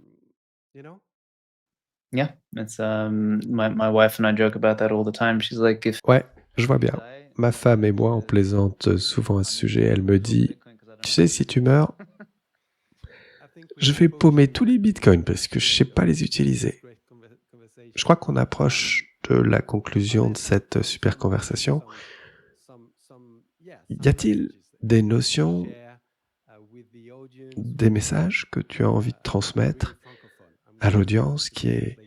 Yeah, it's my wife and I joke about that all the time. She's like, if Ouais, je vois bien. Ma femme et moi, on plaisante souvent à ce sujet. Elle me dit, tu sais, si tu meurs, je vais paumer tous les bitcoins parce que je sais pas les utiliser. Je crois qu'on approche de la conclusion de cette super conversation. Y a-t-il des notions, des messages que tu as envie de transmettre à l'audience qui est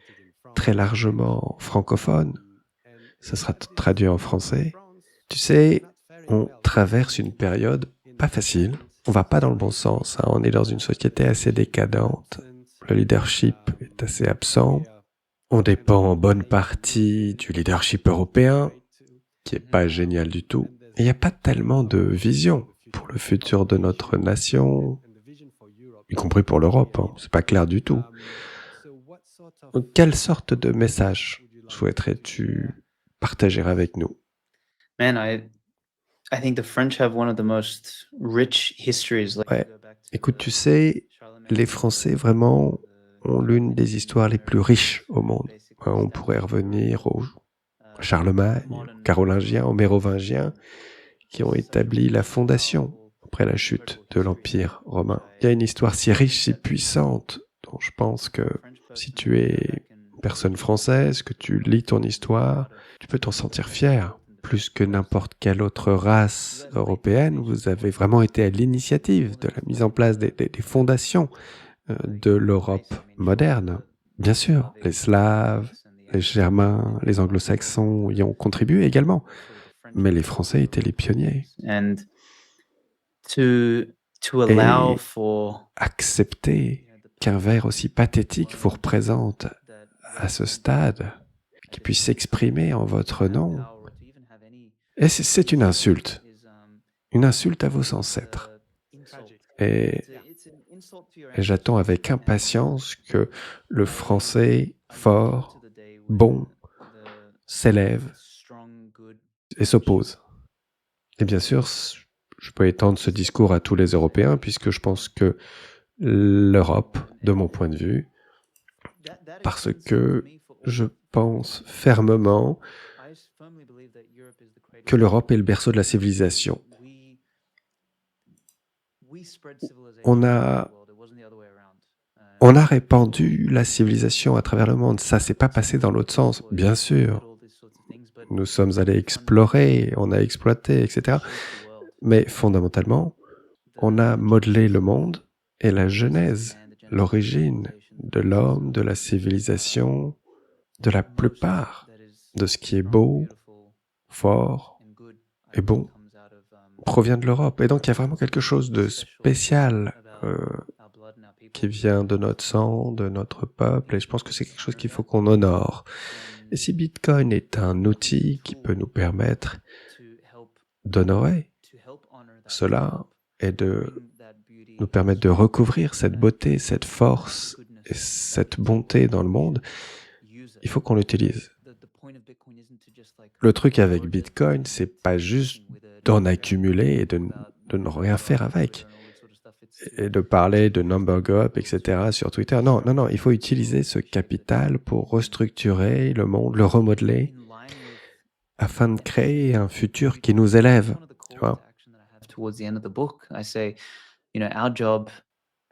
très largement francophone? Ça sera traduit en français. Tu sais, on traverse une période pas facile. On va pas dans le bon sens, hein. On est dans une société assez décadente. Le leadership est assez absent. On dépend en bonne partie du leadership européen, qui est pas génial du tout. Et il n'y a pas tellement de vision pour le futur de notre nation, y compris pour l'Europe, hein. C'est pas clair du tout. Donc, quelle sorte de message souhaiterais-tu partager avec nous? Man, I think the French have one of the most rich histories. Like, Ouais. you go back to, Écoute, tu sais, les Français vraiment ont l'une des histoires les plus riches au monde. On pourrait revenir au Charlemagne, aux Carolingiens, aux Mérovingiens, qui ont établi la fondation après la chute de l'Empire romain. Il y a une histoire si riche, si puissante, dont je pense que si tu es une personne française, que tu lis ton histoire, tu peux t'en sentir fier. Plus que n'importe quelle autre race européenne, vous avez vraiment été à l'initiative de la mise en place des fondations de l'Europe moderne. Bien sûr, les Slaves, les Germains, les Anglo-Saxons y ont contribué également, mais les Français étaient les pionniers. And to allow Et for accepter qu'un vers aussi pathétique vous représente à ce stade, qui puisse s'exprimer en votre nom, et c'est une insulte à vos ancêtres. Et j'attends avec impatience que le français fort, bon, s'élève et s'oppose. Et bien sûr, je peux étendre ce discours à tous les Européens, puisque je pense que l'Europe, de mon point de vue, parce que je pense fermement que l'Europe est le berceau de la civilisation. On a répandu la civilisation à travers le monde. Ça s'est pas passé dans l'autre sens, bien sûr. Nous sommes allés explorer, on a exploité, etc. Mais fondamentalement, on a modelé le monde et la genèse, l'origine de l'homme, de la civilisation, de la plupart de ce qui est beau, fort et bon provient de l'Europe. Et donc, il y a vraiment quelque chose de spécial qui vient de notre sang, de notre peuple, et je pense que c'est quelque chose qu'il faut qu'on honore. Et si Bitcoin est un outil qui peut nous permettre d'honorer cela et de nous permettre de recouvrir cette beauté, cette force et cette bonté dans le monde, il faut qu'on l'utilise. Le truc avec Bitcoin, c'est pas juste d'en accumuler et de ne rien faire avec, et de parler de number go up, etc. sur Twitter. Non, il faut utiliser ce capital pour restructurer le monde, le remodeler, afin de créer un futur qui nous élève, tu vois.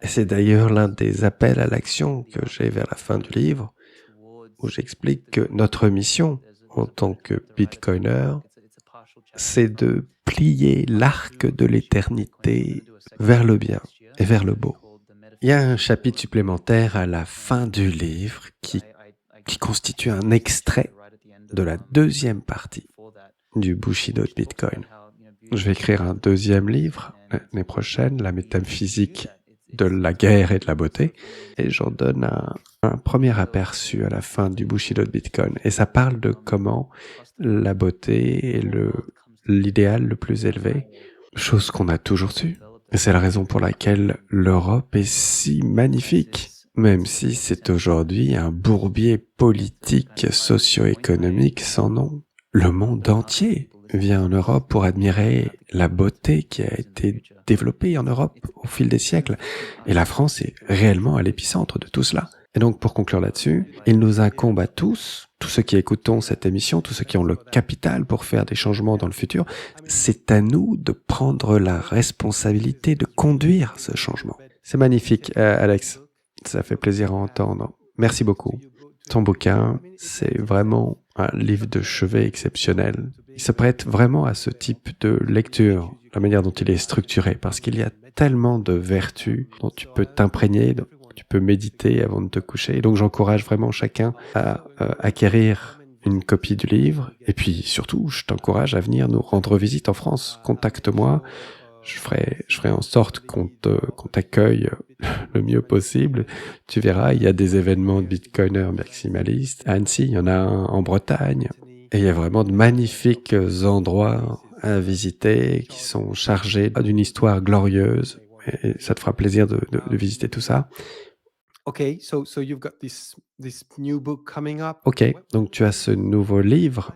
Et c'est d'ailleurs l'un des appels à l'action que j'ai vers la fin du livre, où j'explique que notre mission en tant que Bitcoiner, c'est de plier l'arc de l'éternité vers le bien et vers le beau. Il y a un chapitre supplémentaire à la fin du livre qui constitue un extrait de la deuxième partie du Bushido de Bitcoin. Je vais écrire un deuxième livre l'année prochaine, la métaphysique de la guerre et de la beauté, et j'en donne un premier aperçu à la fin du Bushido de Bitcoin. Et ça parle de comment la beauté est l'idéal le plus élevé, chose qu'on a toujours su. Et c'est la raison pour laquelle l'Europe est si magnifique, même si c'est aujourd'hui un bourbier politique, socio-économique sans nom. Le monde entier vient en Europe pour admirer la beauté qui a été développée en Europe au fil des siècles. Et la France est réellement à l'épicentre de tout cela. Et donc, pour conclure là-dessus, il nous incombe à tous ceux qui écoutons cette émission, tous ceux qui ont le capital pour faire des changements dans le futur, c'est à nous de prendre la responsabilité de conduire ce changement. C'est magnifique, Alex. Ça fait plaisir à entendre. Merci beaucoup. Ton bouquin, c'est vraiment un livre de chevet exceptionnel. Il se prête vraiment à ce type de lecture, la manière dont il est structuré, parce qu'il y a tellement de vertus dont tu peux t'imprégner, dont tu peux méditer avant de te coucher. Et donc j'encourage vraiment chacun à acquérir une copie du livre. Et puis surtout, je t'encourage à venir nous rendre visite en France. Contacte-moi. Je ferai en sorte qu'on t'accueille le mieux possible. Tu verras, il y a des événements de bitcoiners maximalistes. À Annecy, il y en a un en Bretagne. Et il y a vraiment de magnifiques endroits à visiter qui sont chargés d'une histoire glorieuse. Et ça te fera plaisir de visiter tout ça. Okay, so you've got this new book coming up. Ok, donc tu as ce nouveau livre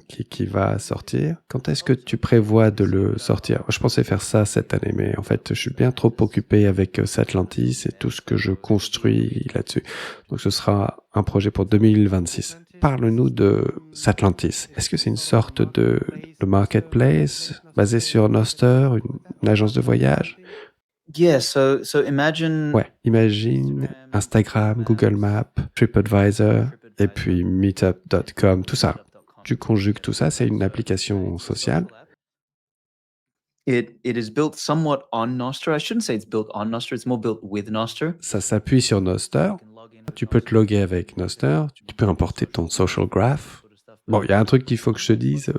qui va sortir. Quand est-ce que tu prévois de le sortir? Je pensais faire ça cette année, mais en fait, je suis bien trop occupé avec Satlantis et tout ce que je construis là-dessus. Donc ce sera un projet pour 2026. Parle-nous de Satlantis. Est-ce que c'est une sorte de marketplace basé sur Noster, une agence de voyage? Yeah, so imagine Ouais, imagine Instagram, Google Maps, TripAdvisor et puis Meetup.com, tout ça. Tu conjugues tout ça, c'est une application sociale. it is built somewhat on Nostr. I shouldn't say it's built on Nostr, it's more built with Nostr. Ça s'appuie sur Noster. Tu peux te loguer avec Noster. Tu peux importer ton social graph. Bon, il y a un truc qu'il faut que je te dise.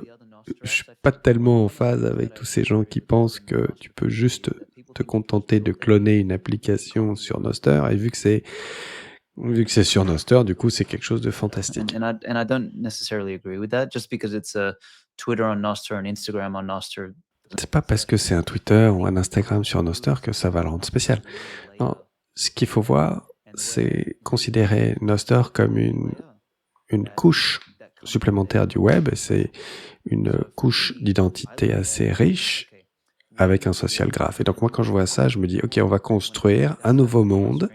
Je suis pas tellement en phase avec tous ces gens qui pensent que tu peux juste te contenter de cloner une application sur Noster. Et vu que c'est sur Noster, du coup, c'est quelque chose de fantastique. And I don't necessarily agree with that. Just because it's a Twitter on Nostr and Instagram on Nostr. C'est pas parce que c'est un Twitter ou un Instagram sur Noster que ça va le rendre spécial. Non, ce qu'il faut voir, c'est considérer Noster comme une couche supplémentaire du web. C'est une couche d'identité assez riche avec un social graph. Et donc moi, quand je vois ça, je me dis, OK, on va construire un nouveau monde.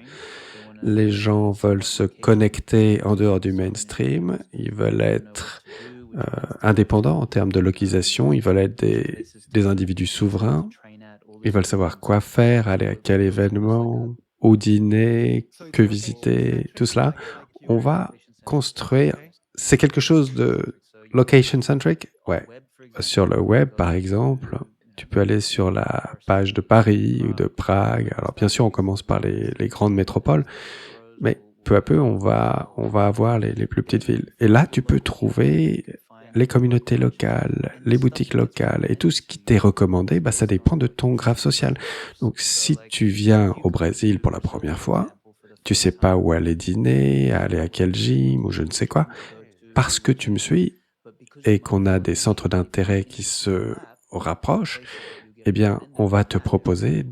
Les gens veulent se connecter en dehors du mainstream. Ils veulent être indépendants en termes de localisation. Ils veulent être des individus souverains. Ils veulent savoir quoi faire, aller à quel événement, où dîner, que visiter, tout cela. On va construire... C'est quelque chose de location-centric? Ouais. Sur le web, par exemple, tu peux aller sur la page de Paris ou de Prague. Alors bien sûr, on commence par les grandes métropoles, mais peu à peu, on va avoir les plus petites villes. Et là, tu peux trouver les communautés locales, les boutiques locales, et tout ce qui t'est recommandé, bah, ça dépend de ton graphe social. Donc, si tu viens au Brésil pour la première fois, tu sais pas où aller dîner, aller à quel gym ou je ne sais quoi, parce que tu me suis et qu'on a des centres d'intérêt qui se rapprochent, eh bien, on va te proposer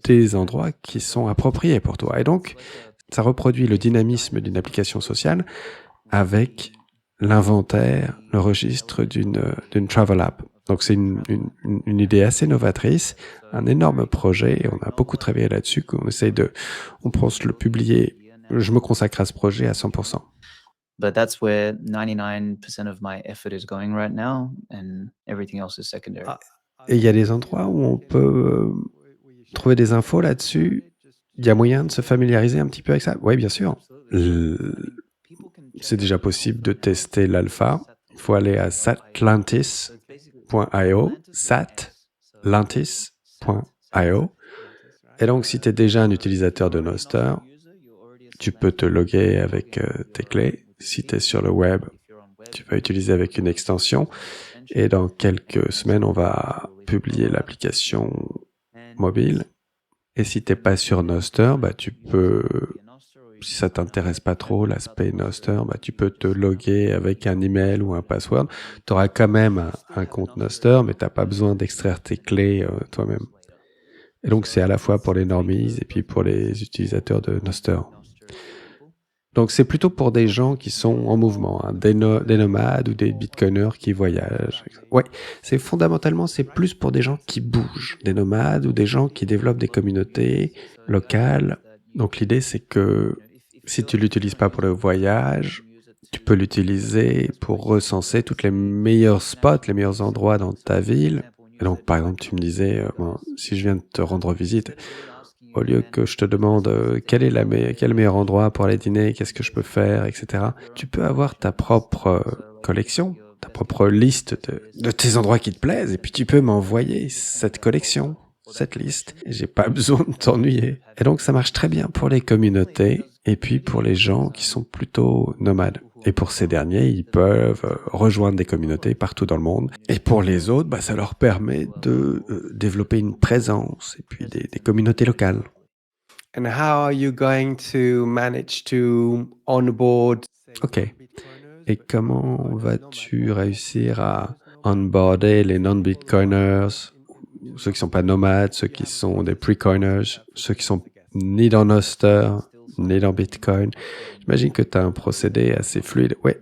des endroits qui sont appropriés pour toi. Et donc, ça reproduit le dynamisme d'une application sociale avec l'inventaire, le registre d'une travel app. Donc c'est une idée assez novatrice, un énorme projet, et on a beaucoup travaillé là-dessus, on pense le publier. Je me consacre à ce projet à 100%. But that's where 99% of my effort is going right now, and everything else is secondary. Et il y a des endroits où on peut trouver des infos là-dessus. Il y a moyen de se familiariser un petit peu avec ça? Oui, bien sûr. C'est déjà possible de tester l'alpha. Il faut aller à satlantis.io, satlantis.io. Et donc, si tu es déjà un utilisateur de Noster, tu peux te loguer avec tes clés. Si tu es sur le web, tu vas utiliser avec une extension. Et dans quelques semaines, on va publier l'application mobile. Et si t'es pas sur Noster, bah tu peux, si ça t'intéresse pas trop l'aspect Noster, bah tu peux te loguer avec un email ou un password. Tu auras quand même un compte Noster, mais t'as pas besoin d'extraire tes clés toi-même. Et donc c'est à la fois pour les normies et puis pour les utilisateurs de Noster. Donc c'est plutôt pour des gens qui sont en mouvement, hein, des nomades ou des bitcoiners qui voyagent. Ouais, c'est plus pour des gens qui bougent, des nomades ou des gens qui développent des communautés locales. Donc l'idée c'est que si tu l'utilises pas pour le voyage, tu peux l'utiliser pour recenser toutes les meilleurs spots, les meilleurs endroits dans ta ville. Et donc par exemple tu me disais, si je viens de te rendre visite, au lieu que je te demande quel est le meilleur endroit pour aller dîner, qu'est-ce que je peux faire, etc. Tu peux avoir ta propre collection, ta propre liste de tes endroits qui te plaisent, et puis tu peux m'envoyer cette collection, cette liste. Et j'ai pas besoin de t'ennuyer. Et donc ça marche très bien pour les communautés, et puis pour les gens qui sont plutôt nomades. Et pour ces derniers, ils peuvent rejoindre des communautés partout dans le monde. Et pour les autres, ça leur permet de développer une présence et puis des communautés locales. And how are you going to manage to onboard? Ok. Et comment vas-tu réussir à onboarder les non-bitcoiners, ceux qui sont pas nomades, ceux qui sont des pre-coiners, ceux qui sont ni dans Nostr, ni dans Bitcoin? J'imagine que tu as un procédé assez fluide. Ouais,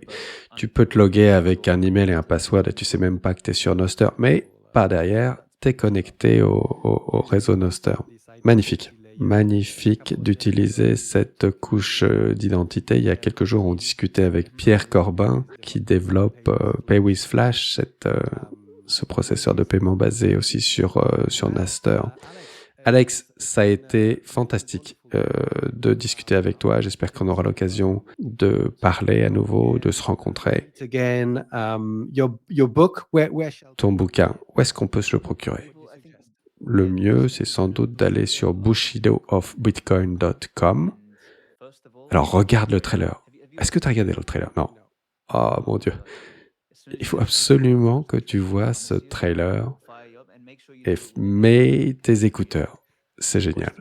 tu peux te loguer avec un email et un password et tu sais même pas que tu es sur Nostr, mais par derrière, tu es connecté au réseau Nostr. Magnifique. Magnifique d'utiliser cette couche d'identité. Il y a quelques jours, on discutait avec Pierre Corbin qui développe PayWithFlash, ce processeur de paiement basé aussi sur Nostr. Alex, ça a été fantastique de discuter avec toi. J'espère qu'on aura l'occasion de parler à nouveau, de se rencontrer. Again, your book, where shall Ton bouquin, où est-ce qu'on peut se le procurer? Le mieux, c'est sans doute d'aller sur bushidoofbitcoin.com. Alors, regarde le trailer. Est-ce que tu as regardé le trailer? Non. Oh mon Dieu. Il faut absolument que tu vois ce trailer et mets tes écouteurs. C'est génial.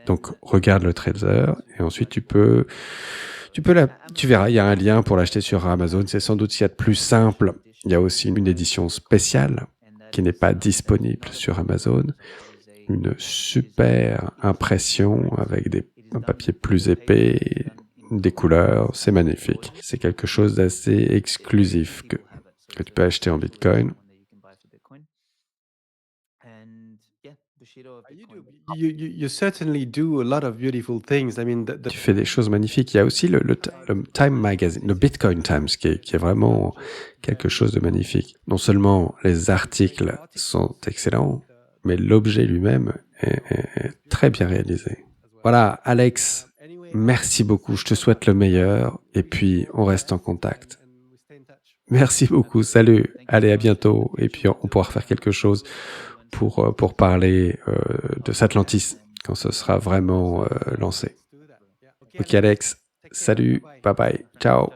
Donc, regarde le trailer et ensuite tu verras, il y a un lien pour l'acheter sur Amazon. C'est sans doute ce qu'il y a de plus simple. Il y a aussi une édition spéciale qui n'est pas disponible sur Amazon. Une super impression avec un papier plus épais, des couleurs, c'est magnifique. C'est quelque chose d'assez exclusif que tu peux acheter en Bitcoin. you certainly do a lot of beautiful things. I mean, Tu fais des choses magnifiques. Il y a aussi le Time Magazine, le Bitcoin Times, qui est vraiment quelque chose de magnifique. Non seulement les articles sont excellents, mais l'objet lui-même est très bien réalisé. Voilà, Alex, merci beaucoup. Je te souhaite le meilleur et puis on reste en contact. Merci beaucoup. Salut. Allez, à bientôt. Et puis on pourra faire quelque chose pour parler de Satlantis quand ce sera vraiment lancé. Ok Alex, salut, bye bye, ciao.